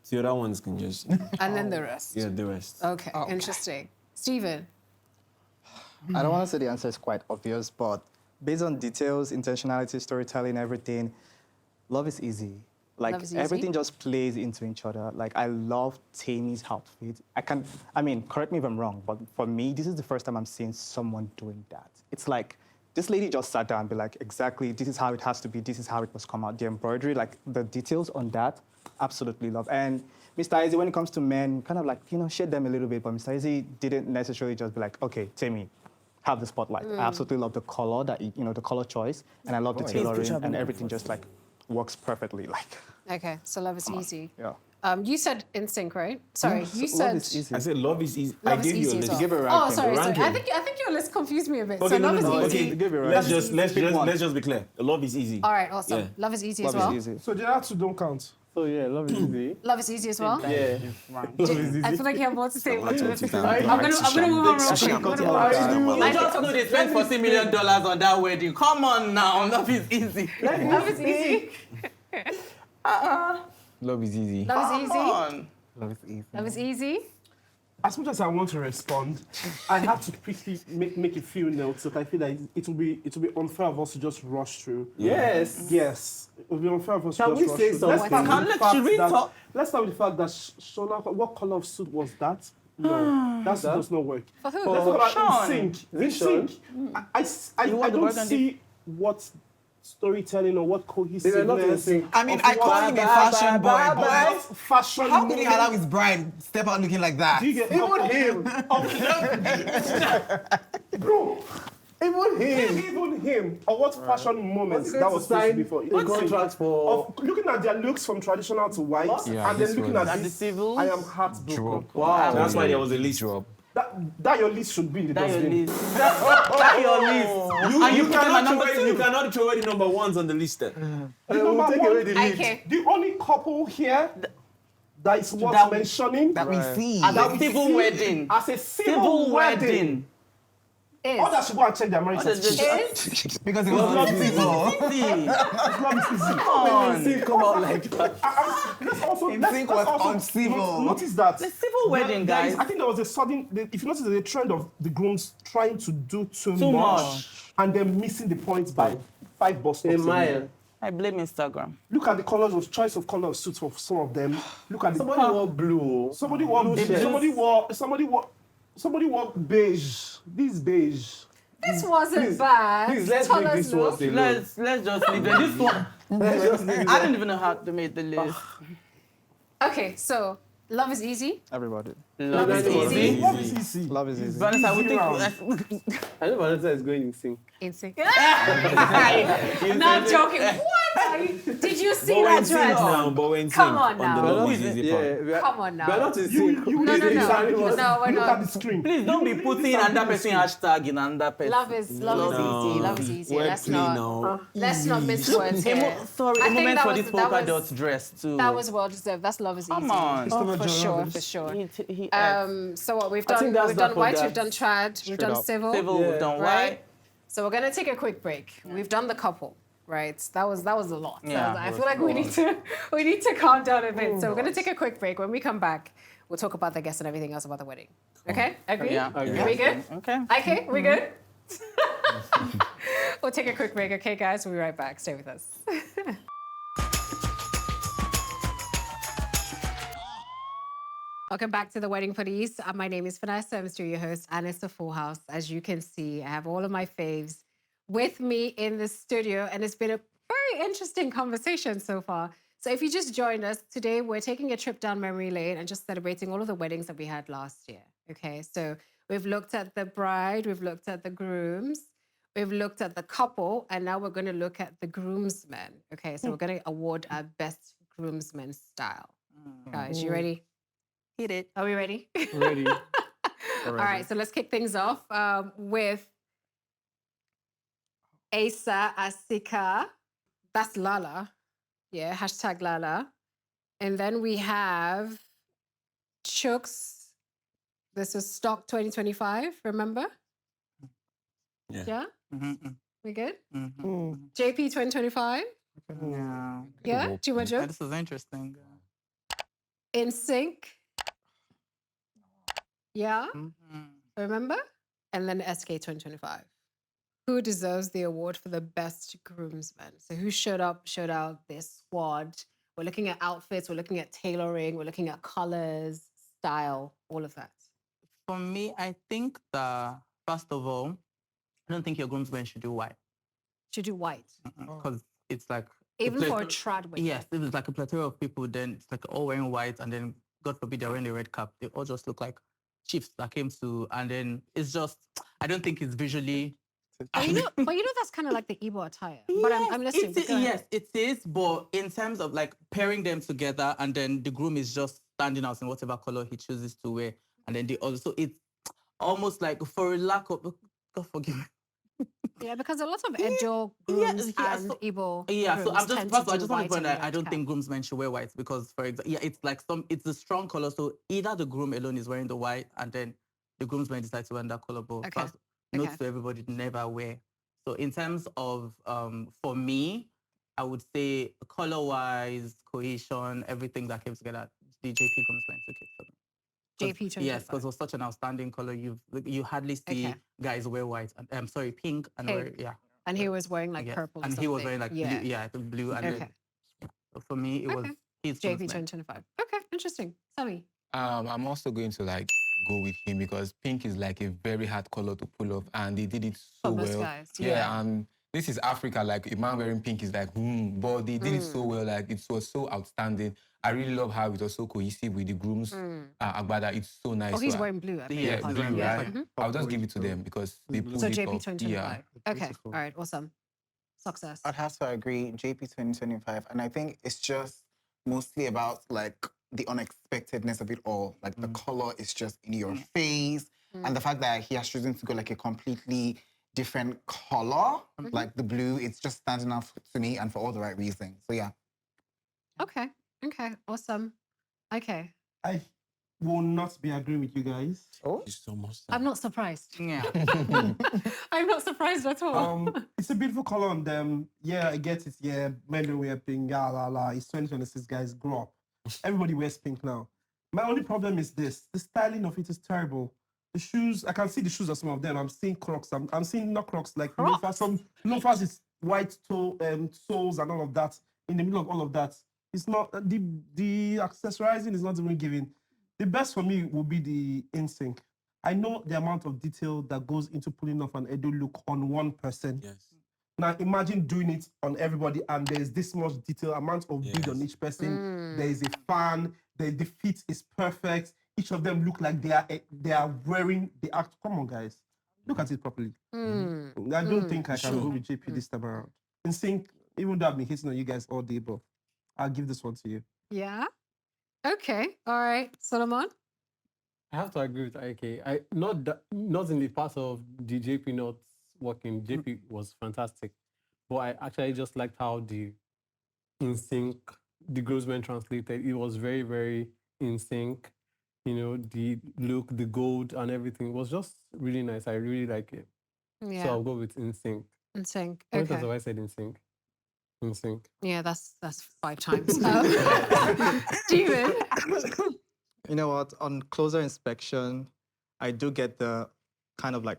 the other ones can just, and then the rest. yeah, the rest. Okay, interesting. Stephen, I don't want to say the answer is quite obvious, but based on details, intentionality, storytelling, everything, Love is Easy. Like Love is Easy? everything just plays into each other. Like I love Tami's outfit. I mean, correct me if I'm wrong, but for me, this is the first time I'm seeing someone doing that. It's like this lady just sat down and be like, exactly, this is how it has to be, this is how it must come out. The embroidery, like the details on that, absolutely love. And Mr. Izzy, when it comes to men, kind of like, shade them a little bit, but Mr. Izzy didn't necessarily just be like, okay, Tami, have the spotlight. I absolutely love the color, the color choice, and I love the tailoring, and everything just like works perfectly. Like, okay, so Love is Easy. yeah. You said In Sync, right? Sorry, you Love said is Easy. I said Love is Easy. Love I is gave you a Easy as list. well. Give a Oh, ranking. sorry. I Ranking. think your list confused me a bit. Okay, so no, Love no, is Easy. okay. Give it right. Let's just be clear. Love is Easy. All right, awesome. Yeah. Love is Easy Love as well. is Easy. So the other two don't count. So yeah, Love is Easy. Love is Easy as well. Yeah. I feel like you have more to say. I'm I'm gonna move on real quick. I just know they spent $40 million on that wedding. Come on now, Love is Easy. Love is Easy. Love is easy. Love is Come Easy. on. Love is Easy. Love is Easy. As much as I want to respond, I have to quickly make a few notes that I feel that it will be unfair of us to just rush through. Yes. Yes, it will be unfair of us Can to we just say rush through. something? Let's start with the fact that Shona, what color of suit was that? No, that suit does not work. For who? Let's talk about Sean. In Sync. In Sync. I You want the don't burgundy? see what storytelling or what They were not in cohesiveness. sync. I mean, I call him a fashion boy, What but fashion? how could he allow his bride step out looking like that? Do you get Even him. Bro, Even him. even him, or what fashion moments Was he that going was to supposed to sign be for? a contract for? Of looking at their looks from traditional to white, Yeah, and then this looking was- at And the this, civils. I am heartbroken. Drop. Wow. That's why there was a list. Drop. That your list should be in the That your dustbin. list. That your list. You, And you you, put them at cannot number throw away, two. you cannot throw away the number ones on the list. Then. We'll take away the lead. Okay. The only couple here that is worth That- mentioning That we see. As that a we civil see wedding. as a civil Civil wedding. wedding. Others should go and check their marriage Others certificate. just- Because it was not Easy. It's not easy. When you see come out like that. Let's also In let's, sync let's was also uncivil. notice that The civil wedding, there is- guys. I think there was a sudden. If you notice, there's a trend of the grooms trying to do too Too much, much. and then missing the points by 5 bus stops. A mile. I blame Instagram. Look at the colors of choice of color of suits for some of them. Look at the Somebody wore blue. somebody wore blue shirts. somebody wore beige. This beige. This wasn't bad. Please, let's Tell make us this no. one alone. Let's just leave it. This one. Let's just leave it I don't even know how to make the list. Okay, so Love is Easy. Everybody. Love is easy. Love is easy. Love is easy. Vanessa, we Easy think. I know Vanessa is going in sync. In sync. Not joking. What? Did you see But we're that in sync dress? now. But we're in Come sync on now. the We're love not is easy part. we are, Come on now. We're not in sync. You No, no, listen, no. Sally, No, we're look at not. the screen. Please don't be putting another person hashtag in another person. Love is easy. Love is easy. Let's not mince words here. Sorry, I a think moment that for was- this that polka was- dot dress too. That was well deserved. That's love is easy. Come on. For sure, for sure. He So what we've I done? think that's We've done that for white. that. We've done trad. We've done up. civil. civil, we've done Right. white. So we're gonna take a quick break. We've done the couple. Right, that was a lot. Yeah, I feel like we need to calm down a bit. So we're gonna take a quick break. When we come back, we'll talk about the guests and everything else about the wedding. Okay, agree? Yeah. Are we good? Okay. Okay, we good? We'll take a quick break. Okay, guys, we'll be right back. Stay with us. Welcome back to the Wedding Police. My name is Vanessa. I'm still your host, and it's a full house. As you can see, I have all of my faves with me in the studio, and it's been a very interesting conversation so far. So if you just joined us, today we're taking a trip down memory lane and just celebrating all of the weddings that we had last year. Okay, so we've looked at the bride, we've looked at the grooms, we've looked at the couple, and now we're going to look at the groomsmen. Okay, so we're going to award our best groomsmen style. Guys, you ready? Hit it. Are we ready? Ready. All right, so let's kick things off with Asa Asika. That's Lala. Yeah, hashtag Lala. And then we have Chooks. This is stock 2025, remember? Yeah? Mm-hmm. We good? Mm-hmm. JP 2025? Yeah. Yeah? Too much Yeah, jokes? this is interesting. In sync? Yeah? Mhm. Remember? And then SK 2025. Who deserves the award for the best groomsmen? So who showed up, showed out their squad? We're looking at outfits, we're looking at tailoring, we're looking at colors, style, all of that. For me, I think that first of all, I don't think your groomsmen should do white Should do white. because it's like Even for a plat- trad wedding. Yes, if it's like a plethora of people, then it's like all wearing white, and then God forbid they're wearing a red cap. They all just look like chiefs that came to, and then it's just I don't think it's visually. But you know that's kind of like the Igbo attire. But I'm listening. Go ahead. Yes, it is. But in terms of like pairing them together, and then the groom is just standing out in whatever color he chooses to wear, and then they also it's almost like for a lack of God forgive me. Yeah, because a lot of Edo grooms yeah, and so- Igbo Yeah, so grooms I'm just tend first of all, I do just want white to point and out I red don't cap. think groomsmen should wear white because, for example, it's like it's a strong color. So either the groom alone is wearing the white, and then the groomsmen decide to wear that color. But Okay, first, notes okay. to everybody: never wear. So in terms of for me, I would say color-wise, cohesion, everything that came together, the JP groomsmen took it for me. 'Cause- JP Yes, 25. because it was such an outstanding color. You hardly see Okay. guys wear white. I'm sorry, pink and wear Pink. And he was wearing like yeah. purple or And he was something. wearing like yeah. blue, yeah, the blue and Okay. so for me it was Okay. his JP groomsmen. 2025. Okay, interesting. Sammy. I'm also going to like go with him because pink is like a very hard color to pull off, and they did it so For most well. guys, yeah. And this is Africa. Like a man wearing pink is like, but they did it Mm. so well. Like it was so outstanding. I really love how it was so cohesive with the grooms. Agbada, it's so nice. Oh, he's So I- wearing blue. I beg Yeah, your yeah, pardon. blue, Yeah. right? Mhm. I'll just give it to them because they pulled So it JP off. 2025. Yeah. Okay. All right. Awesome. Success. I'd have to agree, JP 2025. And I think it's just mostly about like the unexpectedness of it all. Like the color is just in your face. And the fact that he has chosen to go like a completely different color, like the blue, it's just standing out to me and for all the right reasons. So yeah. Okay. Okay. Awesome. Okay. I will not be agreeing with you guys. It's so much. I'm not surprised. Yeah. I'm not surprised at all. It's a beautiful color on them. Yeah, I get it. Yeah, men don't wear pink. Yeah, la la. It's 2026, guys. Grow up. Everybody wears pink now. My only problem is this: the styling of it is terrible. The shoes, I can see the shoes of some of them. I'm seeing Crocs. I'm seeing not Crocs like loafers. Some loafers is white toe soles and all of that. In the middle of all of that, it's not the accessorizing is not even giving. The best for me will be the insync. I know the amount of detail that goes into pulling off an Edo look on one person. Yes. Now imagine doing it on everybody, and there's this much detail, amount of bead on Yes. each person. There is a fan. The fit is perfect. each of them look like they are wearing the act. Come on, guys, look at it properly. I don't think I can go with JP this time around. In sync, even though I've been hitting on you guys all day, but I'll give this one to you. Yeah. Okay. All right. Solomon? I have to agree with IK. Not in the part of the JP not working. JP was fantastic, but I actually just liked how the in sync the groomsmen translated. It was very, very in sync. You know, the look, the gold, and everything was just really nice. I really like it. Yeah. So I'll go with in sync. In sync. How many Okay. times have I said in sync? In sync. Yeah, that's 5 times. Steven? You know what? On closer inspection, I do get the kind of like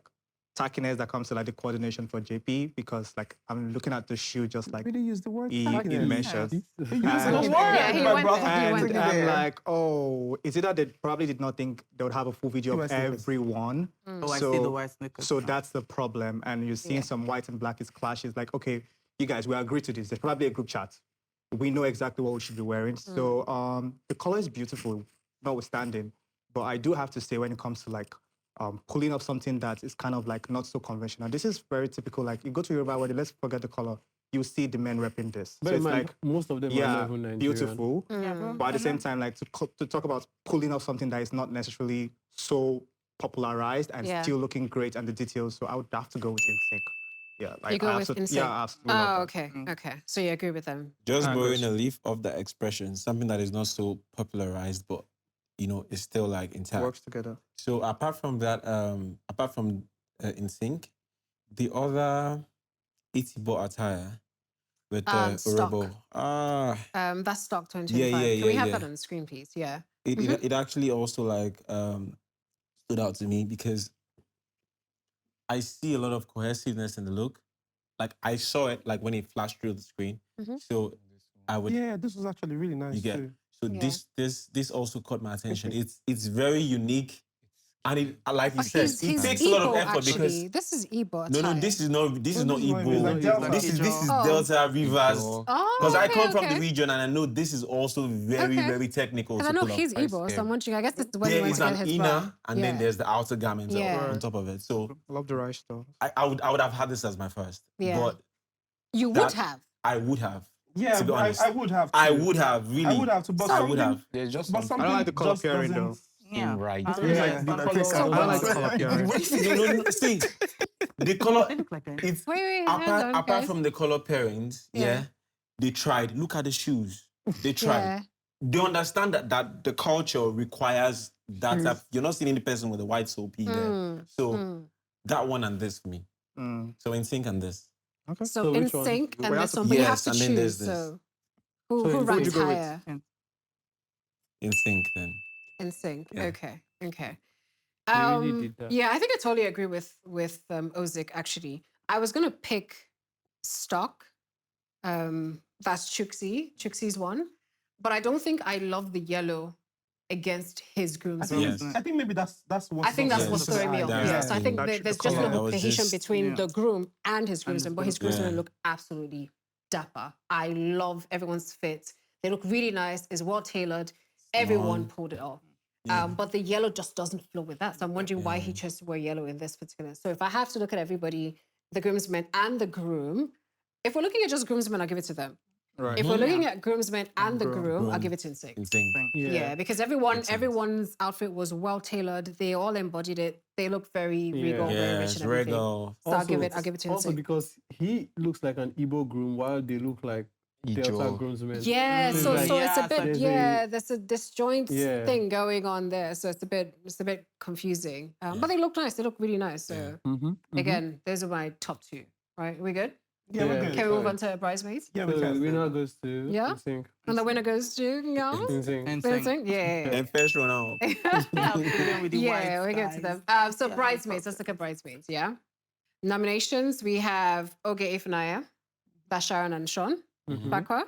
tackiness that comes to like the coordination for JP because like I'm looking at the shoe just like Really use the word he tackiness. measures. You use the And- word. Yeah, he my went brother. there. He went And there. I'm like, oh, it's either they probably did not think they would have a full video See of my sneakers. everyone. Oh, I see the white sneakers. So that's the problem. And you're seeing Yeah. some white and black is clashes. Like, okay, you guys, we agree to this. There's probably a group chat. We know exactly what we should be wearing. So the color is beautiful, notwithstanding. But I do have to say when it comes to like pulling up something that is kind of like not so conventional. This is very typical. Like you go to Yoruba wedding, let's forget the color. You see the men repping this. But So it's like, most of them are not even Nigerian. beautiful. Mm. But at the same time, like to talk about pulling up something that is not necessarily so popularized and Yeah. still looking great and the details. So I would have to go with InSync. Yeah, like You go I with absolutely, in sync? yeah, I absolutely. love Oh, that. okay. Okay. So you agree with them? Just I borrowing agree. a leaf of the expression, something that is not so popularized, but you know, it's still like intact. Works together. So apart from that, apart from In Sync, the other Itibo attire with the Stock. Orobo, That's stock 2025. yeah, Can we yeah, have yeah. that on the screen, please? Yeah. it actually also like stood out to me because I see a lot of cohesiveness in the look. Like I saw it like when it flashed through the screen. So I would Yeah, this was actually really nice you get too. so Yeah. this also caught my attention. It's very unique, and it like you said, He's it takes a lot of Igbo, effort actually. because This is Igbo no, attire. this is not No, this is Igbo. like Delta. This is Oh. Delta Rivers. Oh, Because I come okay, from the okay. region and I know this is also very, Okay. very technical. Because I to know pull he's off. Igbo, so I'm wondering, I guess this is when he There went is to get an his inner bride. and then there's the outer garment Yeah. on top of it. So I love the rice stuff. I would have had this as my first. Yeah. But You would that- have. I would have. Yeah, to be honest. I would have. To. I would have really. I would have to. But I something, would have. There's just But something something I don't like the color just pairing, doesn't though. seem right. Yeah, So I don't like the color pairing. No, see, the color. It's Wait, hang on, apart guys. from the color pairings, Yeah. they tried. Look at the shoes. They tried. Yeah. They understand that the culture requires that type. You're not seeing any person with a white soap there. So that one and this for me. So In Sync and this. Okay. So So in which one? sync and We have this to- one, but you have Yes, to and then there's choose. this. So So who who'd ranks you go with? higher? In Sync then. In sync. Yeah. Okay. Okay. You really did that. Yeah, I think I totally agree with Ozik. Actually, I was gonna pick stock. That's Chuxie's one, but I don't think I love the yellow against his I groom's. think, Yes. I think maybe that's what. I think that's Yes. what's throwing me off. That's Yeah. the So I think thing. there's The just color. no That was cohesion just- between the groom and his groomsmen, but his groomsmen Yeah. look absolutely dapper. I love everyone's fit. They look really nice. It's well tailored. Everyone pulled it off. But the yellow just doesn't flow with that. So I'm wondering why he chose to wear yellow in this particular. So if I have to look at everybody, the groomsmen and the groom, if we're looking at just groomsmen, I'll give it to them. Right. If we're looking at groomsmen and the groom, I'll give it to NSYNC. In Sync. Yeah, because everyone's outfit was well tailored. They all embodied it. They look very regal, very rich Yes, and everything. regal. So I'll give it to Also NSYNC. because he looks like an Igbo groom while they look like Delta Ijo. groomsmen. Yeah, It's so like- it's a bit there's there's a disjoint Yeah. thing going on there. So it's a bit confusing. But they look nice. They look really nice. So again, those are my top two. Right, we good? Yeah, we're Yeah. good. Can we move on to bridesmaids? Yeah, we So the can. winner goes to Yeah? NSYNC. And the winner goes to yeah. And Yeah. And first run out. Yeah, we go to them. So bridesmaids, let's look at bridesmaids, yeah? Nominations, we have Oge Ifunaya, that's Sharon and Sean, Bakwa.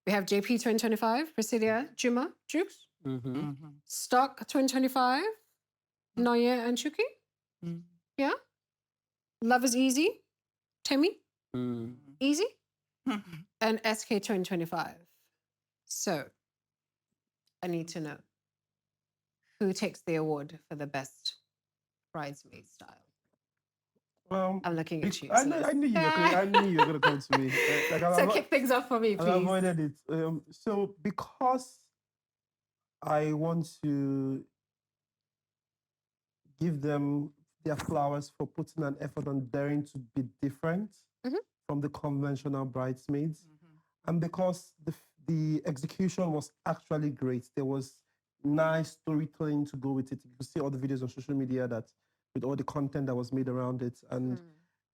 We have JP 2025, Priscilla Juma, Jukes. Stock 2025, Noye and Chuki. Yeah? Love is Easy, Temi, Easy. And SK 2025. So, I need to know who takes the award for the best bridesmaid style? I'm looking at you. I knew you were going. I knew you were going to come to me. So kick things off for me, I please. avoided it. So because I want to give them their flowers for putting an effort on daring to be different from the conventional bridesmaids, and because the execution was actually great. There was nice storytelling to go with it. You can see all the videos on social media that with all the content that was made around it, and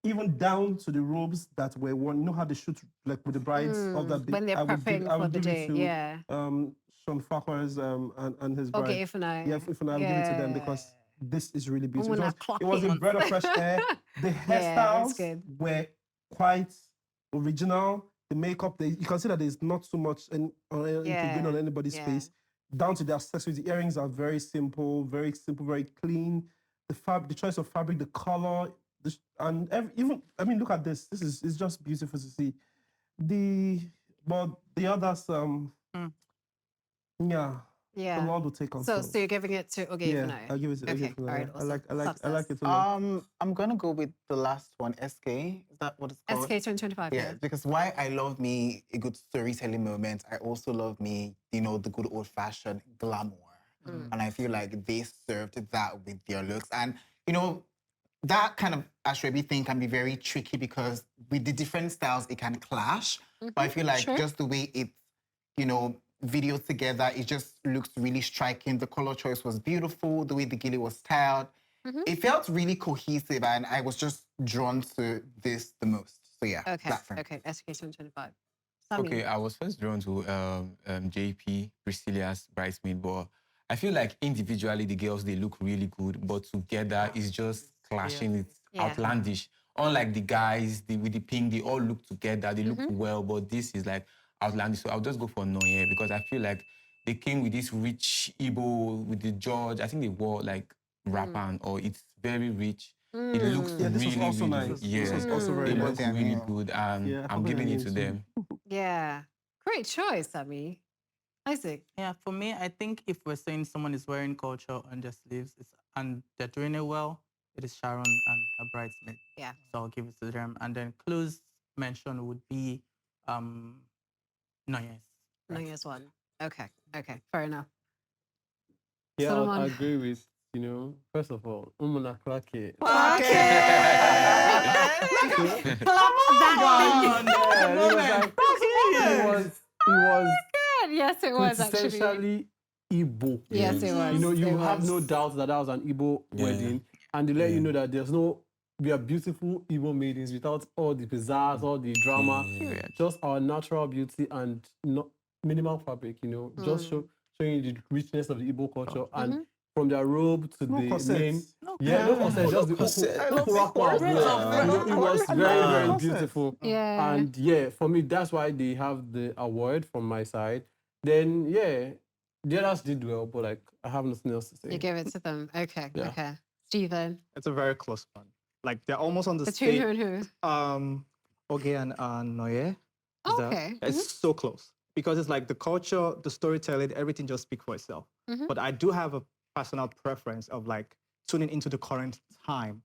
even down to the robes that were worn. You know how they shoot like with the brides of that day. When they're prepping for the day, it to, yeah. Sean Farquhar's and his bride. Okay, if and I. Yeah, if and I'll give it to them because this is really beautiful. When I It was a breath of fresh air. The hairstyles were quite original. The makeup, you can see that there's not so much intervene on anybody's face. Down to the accessories, the earrings are very simple, very clean. The choice of fabric, the color, look at this. It's just beautiful to see. But the others, the Lord will take control. So you're giving it to I'll give it to okay. All right, awesome. I like it a lot. I'm gonna go with the last one, SK. Is that what it's called? SK 2025. Yeah, because why I love me a good storytelling moment, I also love me, the good old-fashioned glamour. And I feel like they served that with their looks. And, that kind of ashrabi thing can be very tricky because with the different styles, it can clash. But I feel like just the way it's, videoed together, it just looks really striking. The color choice was beautiful. The way the gilly was styled. It felt really cohesive, and I was just drawn to this the most. So yeah. Okay. SK 2025. Okay, I was first drawn to JP, Priscilla's bridesmaid, but I feel like individually the girls, they look really good, but together it's just clashing. It's outlandish. Unlike the guys with the pink, they all look together. They look well, but this is like outlandish. So I'll just go for Noye because I feel like they came with this rich Igbo with the George. I think they wore like Rapan, or it's very rich. It looks this really, was also really nice. good. Yeah, This was also very it nice. looks really good, and I'm giving it to them. Yeah. Great choice, Sammy. Isaac. Yeah, for me, I think if we're saying someone is wearing culture on their sleeves and they're doing it well, it is Sharon and her bridesmaid. Yeah. So I'll give it to them. And then close mention would be Noyes. Noyes one. Okay. Fair enough. Yeah, Solomon. I agree with, first of all, Umuna Klake. It was Yes, it was actually. essentially Igbo. Yes, it was. You have no doubt that was an Igbo wedding, and they let you know that we are beautiful Igbo maidens without all the pizzazz, all the drama, just our natural beauty and minimal fabric. Just showing you the richness of the Igbo culture and. From their robe to the name. No corset, just the it was very, very beautiful. Yeah. And for me, that's why they have the award from my side. Then, the others did well, but I have nothing else to say. You give it to them. Okay. Yeah. Okay. Stephen. It's a very close one. Like they're almost on the Between same. who and who? Oge and Noye. Okay. It's so close because it's like the culture, the storytelling, everything just speaks for itself. But I do have a personal preference of like tuning into the current time.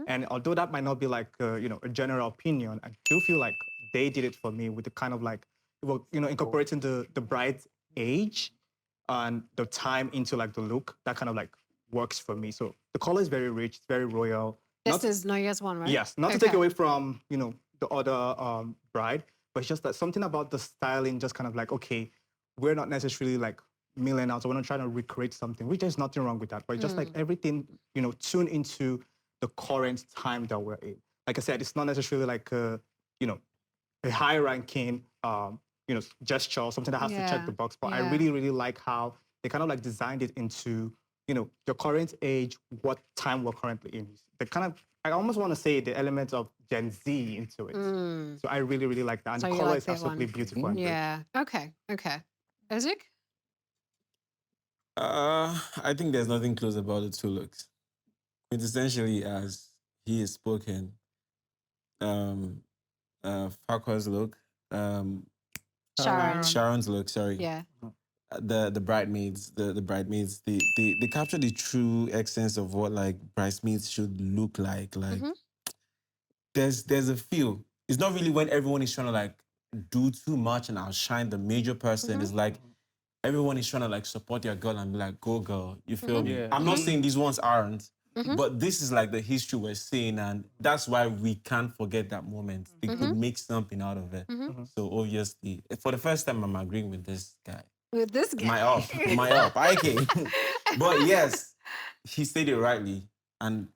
And although that might not be like a general opinion, I do feel like they did it for me with the kind of like incorporating the bride's age and the time into like the look. That kind of like works for me. So the color is very rich, it's very royal. This is Noye's one, right? Yes, not to take away from the other bride, but it's just that something about the styling just kind of like, okay, we're not necessarily like milling out, so we're not trying to recreate something, which there's nothing wrong with that. But it's just like everything, tune into the current time that we're in. Like I said, it's not necessarily like a high-ranking, gesture or something that has to check the box. But I really, really like how they kind of like designed it into, your current age, what time we're currently in. They kind of, I almost want to say the element of Gen Z into it. So I really, really like that. And So the you color like is that absolutely one? beautiful. And Yeah. Okay. Isaac? I think there's nothing close about the two looks. Quintessentially, as he has spoken, Farquhar's look, Sharon. Sharon's look, sorry. Yeah. the bridesmaids, the bridesmaids, they capture the true essence of what like bridesmaids should look like. Like there's a feel. It's not really when everyone is trying to like do too much and outshine the major person. It's like everyone is trying to like support your girl and be like, go girl. You feel me? Yeah. I'm not saying these ones aren't, but this is like the history we're seeing, and that's why we can't forget that moment. They could make something out of it. So obviously, for the first time, I'm agreeing with this guy. With this guy. My up, okay. But yes, he stated it rightly, and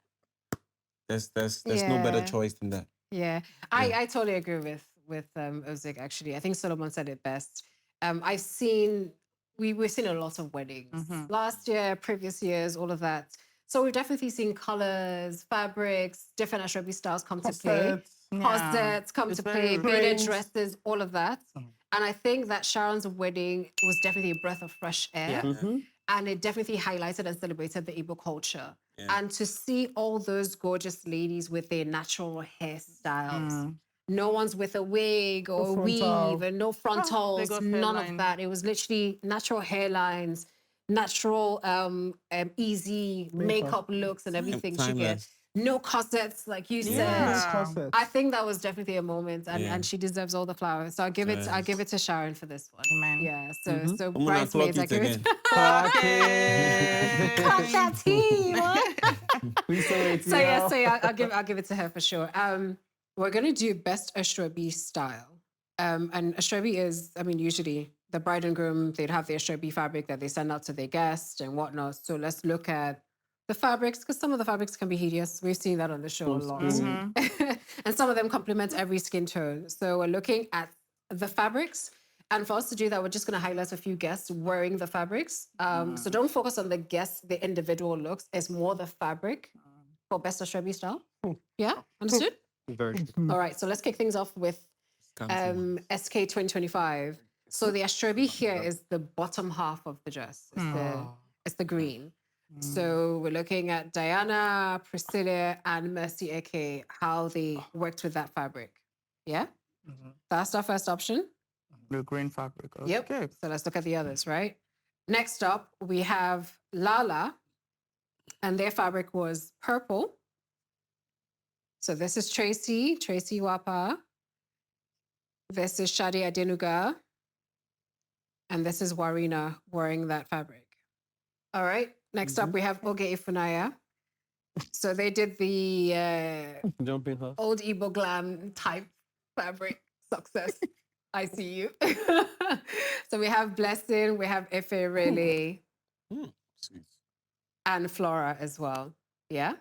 there's no better Yeah. choice than that. Yeah, I totally agree with Ozik. Actually, I think Solomon said it best. I've seen we've seen a lot of weddings last year, previous years, all of that. So we've definitely seen colors, fabrics, different Ashrabi styles come to play. Corsets come to play, beaded dresses, all of that. And I think that Sharon's wedding was definitely a breath of fresh air. And it definitely highlighted and celebrated the Igbo culture. And to see all those gorgeous ladies with their natural hairstyles. No one's with a wig or a weave and no frontals, none of that. It was literally natural hairlines, natural, easy makeup looks and everything she get. No corsets, like you said. I think that was definitely a moment, and she deserves all the flowers. So I'll give it to Sharon for this one. Amen. Yeah. So I'm gonna bridesmaids, I clock it give it. again. Clock that tea. So yeah, I'll give it to her for sure. We're gonna do best Ashrabi style. And Ashrabi is, I mean, usually the bride and groom, they'd have the Ashrabi fabric that they send out to their guests and whatnot. So let's look at the fabrics, because some of the fabrics can be hideous. We've seen that on the show a lot. And some of them complement every skin tone. So we're looking at the fabrics. And for us to do that, we're just going to highlight a few guests wearing the fabrics. So don't focus on the guests, the individual looks. It's more the fabric for best Ashrabi style. Yeah? Understood? All right. So let's kick things off with SK 2025. So the Ashrabi here is the bottom half of the dress. It's the green. So we're looking at Diana, Priscilla, and Mercy Eke, how they worked with that fabric. Yeah? That's our first option. The green fabric. Okay. Yep. So let's look at the others, right? Next up, we have Lala, and their fabric was purple. So this is Tracy Wapa. This is Shadi Adenuga. And this is Warina wearing that fabric. All right. Next up, we have Oge Ifunaya. So they did the Jumping her. old Igbo glam type fabric success. I see you. So we have Blessing, we have Efe Rele, and Flora as well. Yeah?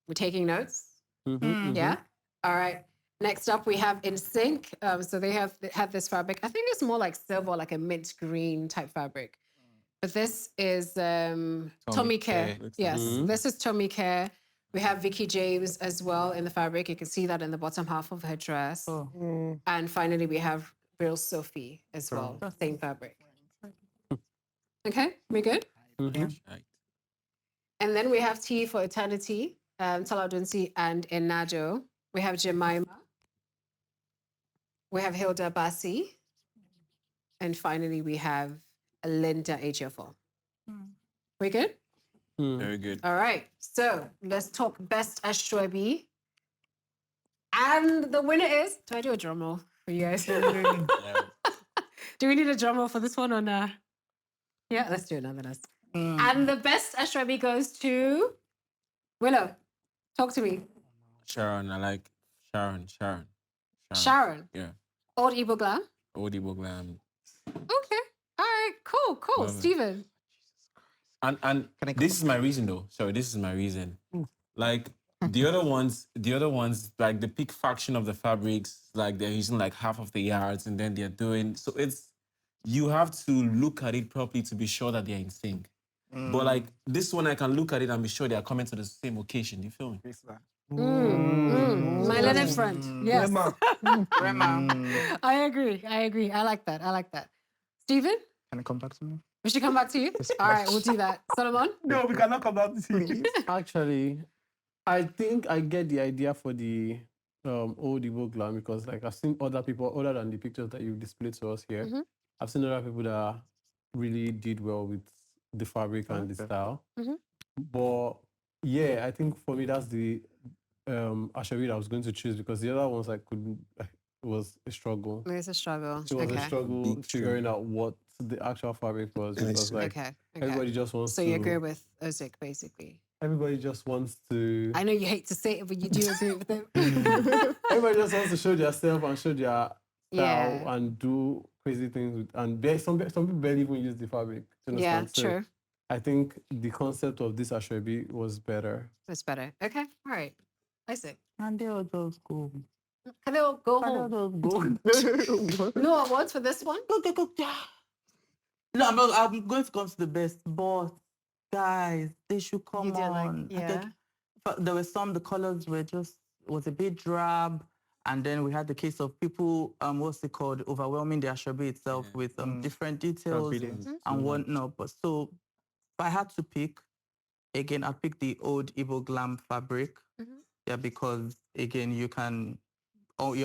We're taking notes? Yeah? All right. Next up, we have In Sync. So they have this fabric. I think it's more like silver, like a mint green type fabric. But this is Tommy Care. Yes, this is Tommy Care. We have Vicky James as well in the fabric. You can see that in the bottom half of her dress. And finally, we have Real Sophie as well, same fabric. Okay, we good? And then we have Tea for Eternity, Taladunsi and Enajo. We have Jemima. We have Hilda Bassi. And finally, we have Linda Ejiofor. We good? Very good. All right. So let's talk best Ashrabi. And the winner is. Do I do a drum roll for you guys? Do we need a drum roll for this one or not? Yeah, let's do it nonetheless. And the best Ashrabi goes to Willow. Talk to me. Sharon, I like Sharon. Sharon. Yeah. Old Igbo Glam. Old Igbo glam. Okay. All right. Cool. Love it. Stephen. And this is my reason though. Sorry, this is my reason. Like the other ones, like the peak fraction of the fabrics, like they're using like half of the yards and then they're doing, so you have to look at it properly to be sure that they're in sync. But like this one, I can look at it and be sure they are coming to the same occasion. You feel me? My little friend. Yes. Rema. I agree. I like that. Stephen? Can I come back to me? We should come back to you? All right, we'll do that. Solomon? No, we cannot come back to you. Actually, I think I get the idea for the old Igbo glam because like I've seen other people, other than the pictures that you've displayed to us here, I've seen other people that really did well with the fabric and the style. Mm-hmm. But yeah, I think for me that's the Asheri that I was going to choose because the other ones I couldn't. It was a struggle. It's a struggle. It was a Okay. struggle Big figuring out what the actual fabric was because like Okay. everybody just wants So to. you agree with Ozik, basically. Everybody just wants to. I know you hate to say it, but you do agree with him. Everybody just wants to show their self and show their style Yeah. and do crazy things with, and some people barely even use the fabric. Do you Yeah, understand? So true. I think the concept of this Ashwebi was better. It's better. Okay. All right. Isaac. And they all just go. Can they all go And home? they'll just go. No awards for this one? No, I'm going to come to the best, but guys, they should come You did like, on. yeah. But there were some, the colors was a bit drab. And then we had the case of people, what's it called, overwhelming the Ashobi itself with different details and whatnot. But so if I had to pick, again, I'd pick the old Igbo glam fabric. Yeah, because again, you're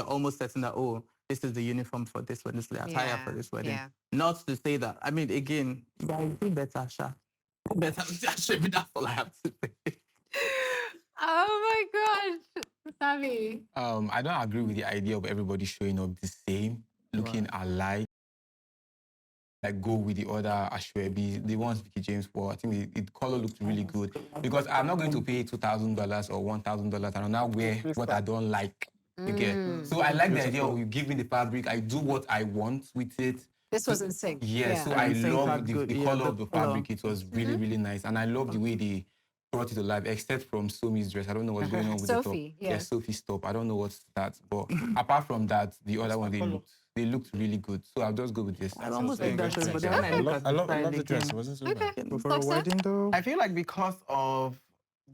almost certain that, oh, this is the uniform for this one, this is the attire for this wedding. Yeah. Not to say that. I mean, again, guys, do better, Sha. Do better, Ashobi, that's all I have to say. Oh my gosh. Savi. I don't agree with the idea of everybody showing up the same, looking alike. Like go with the other Ashwebi, the ones Vicky James wore. I think the color looked really good because I'm not going to pay $2,000 or $1,000 and I'll now wear what I don't like. You get? So I like the idea of you give me the fabric. I do what I want with it. This was in sync. Yeah, so I love the color of the fabric. It was really, really nice. And I love the way they brought it to life, except from Somi's dress. I don't know what's going on with Sophie, the top. yeah. Sophie's top. I don't know what's that. But apart from that, the other one, they looked really good. So I'll just go with this. I almost like that show, but then I when I look at love the dress. It again, wasn't so Okay. bad. For a wedding, though. I feel like because of,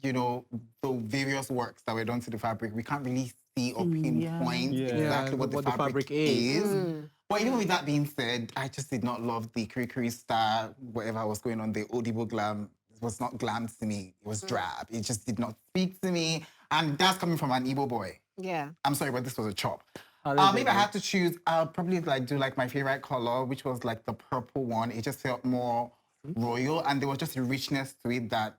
the various works that were done to the fabric, we can't really see or pinpoint exactly what the fabric is. But even with that being said, I just did not love the Kiri star, whatever was going on, the Audible glam. It was not glam to me. It was drab. It just did not speak to me. And that's coming from an Igbo boy. Yeah. I'm sorry, but this was a chop. If I had to choose, I'll probably do my favorite color, which was like the purple one. It just felt more royal, and there was just a richness to it that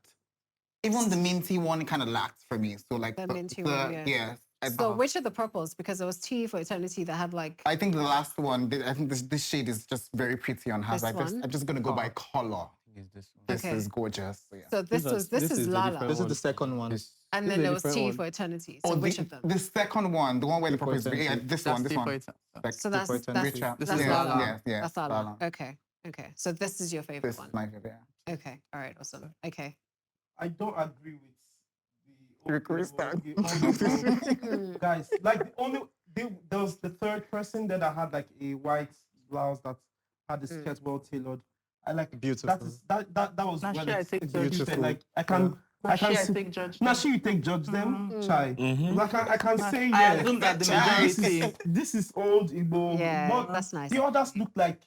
even the minty one kind of lacked for me. So like The minty one, yeah. yeah. So which of the purples? Because there was Tea for Eternity that had like. I think the last one. I think this shade is just very pretty on her. This I'm just gonna go by color. This Okay. is gorgeous. So, yeah. So this is the Lala. different This is one. the second one. And This then is a there was different Tea one. for Eternity. So Oh, which of them? the second one, the one where the purple is Eternity. this that's one, this it one. for it. Like, So that's Richard. This that's is Lala. Yeah, yeah. That's Lala. Lala. Okay. So this is your favorite This one. is my favorite. Yeah. Okay. All right. Awesome. Okay. I don't agree with the Request that. guys. Like there was the third person that I had like a white blouse that had the skirt well tailored. I like Beautiful. That was Now, well she, I take executed. beautiful. Like I can see- take judge. Now she will take judge them, chai. I can say I yeah. assume that the This majority. is, this is old Igbo. Yeah, but that's nice. The others look like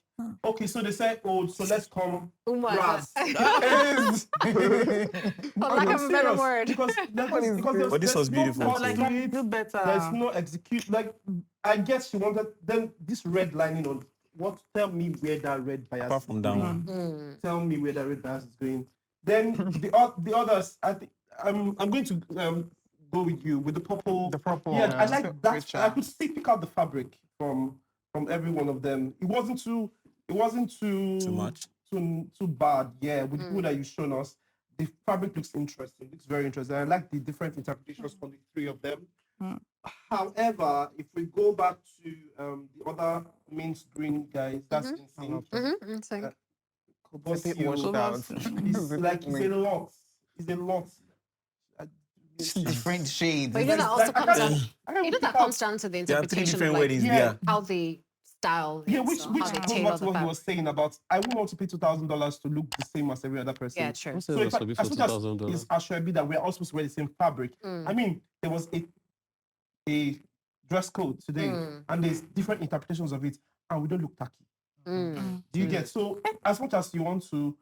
okay, so they say old, so let's come Oh my brass. For lack of a better word. Because But this was beautiful too. Like, Like, do better. there's no execute. Like, I guess she wanted then this red lining on. What? Tell me where that red bias. Apart is from that going. one. Tell me where that red bias is going. Then the others. I think I'm going to go with you with the purple. The purple. Yeah, I like that. Richer. I could still pick out the fabric from every one of them. It wasn't too. Too much. Too bad. Yeah, with the food that you've shown us, the fabric looks interesting. Looks very interesting. I like the different interpretations from the three of them. However, if we go back to the other mainstream guys, that's insane. So What's It's a bit you- washed out. It's like it's a lot. It's a lot. Different shades. But you know that also Like, I comes can't- down. I can't You know pick that out- comes down to the There are three interpretation of different like weddings Yeah. there. how the style. Yeah, is, which or goes how they back tailor to the what he fabric. was saying about I wouldn't want to pay $2,000 to look the same as every other person. Yeah, true. Who said So it if was to be for as much as $2,000? it's Ashwebi that we're all supposed to wear the same fabric. I mean, there was a dress code today, and there's different interpretations of it, and we don't look tacky. Do you get? So as much as you want to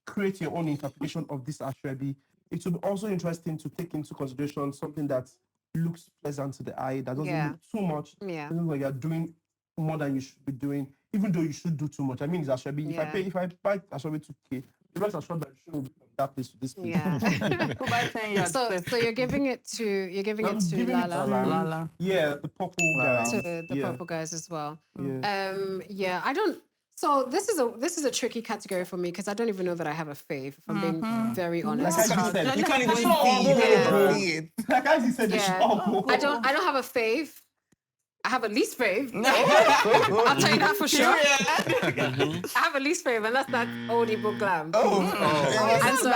create your own interpretation of this Ashwebi, it would be also interesting to take into consideration something that looks pleasant to the eye, that doesn't Yeah. look too much. Yeah. Doesn't look like you're doing more than you should be doing, even though you should do too much. I mean, it's Ashwabi. Yeah. If I buy Ashwabi 2K, the rest assured that you shouldn't be from that place to this place. Yeah. So you're giving it to I'm giving it Lala. to Lala. Yeah, the purple guys. To the yeah. purple guys as well. Yeah. I don't. So this is a tricky category for me because I don't even know that I have a fave. If I'm being very honest. Like I said, You can't even they should all see go, it. bro. Like as you said, they should all go. I don't have a fave. I have a least fave. I'll tell you that for sure. I have a least fave, and that's that oldie book glam. And so,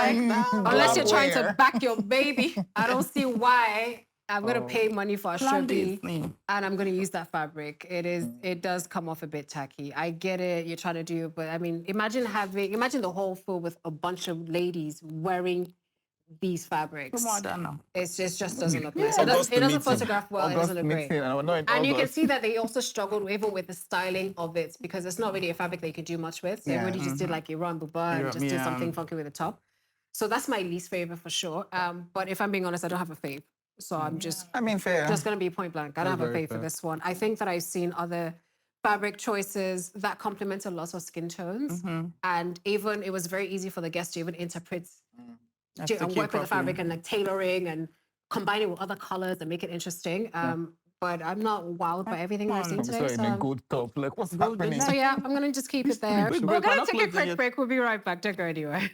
unless you're trying to back your baby, I don't see why I'm gonna pay money for a Ashwabi and I'm gonna use that fabric. It does come off a bit tacky. I get it, you're trying to do it, but I mean, imagine the whole floor with a bunch of ladies wearing these fabrics. It just doesn't look nice. It doesn't photograph well. It doesn't look great. And you can see that they also struggled even with the styling of it because it's not really a fabric that you could do much with. So everybody just did like Iran Buba and just did something funky with the top. So that's my least favorite for sure. But if I'm being honest, I don't have a fave. So I'm just fair. just gonna be point blank. I don't have a fave for this one. I think that I've seen other fabric choices that complement a lot of skin tones. And even it was very easy for the guests to even interpret and work with the fabric and like tailoring and combine it with other colors and make it interesting. But I'm not wowed by everything I've seen today. So, good top. Like, what's happening? so yeah, I'm gonna just keep it there. We're gonna take a quick break. We'll be right back. Don't go anywhere.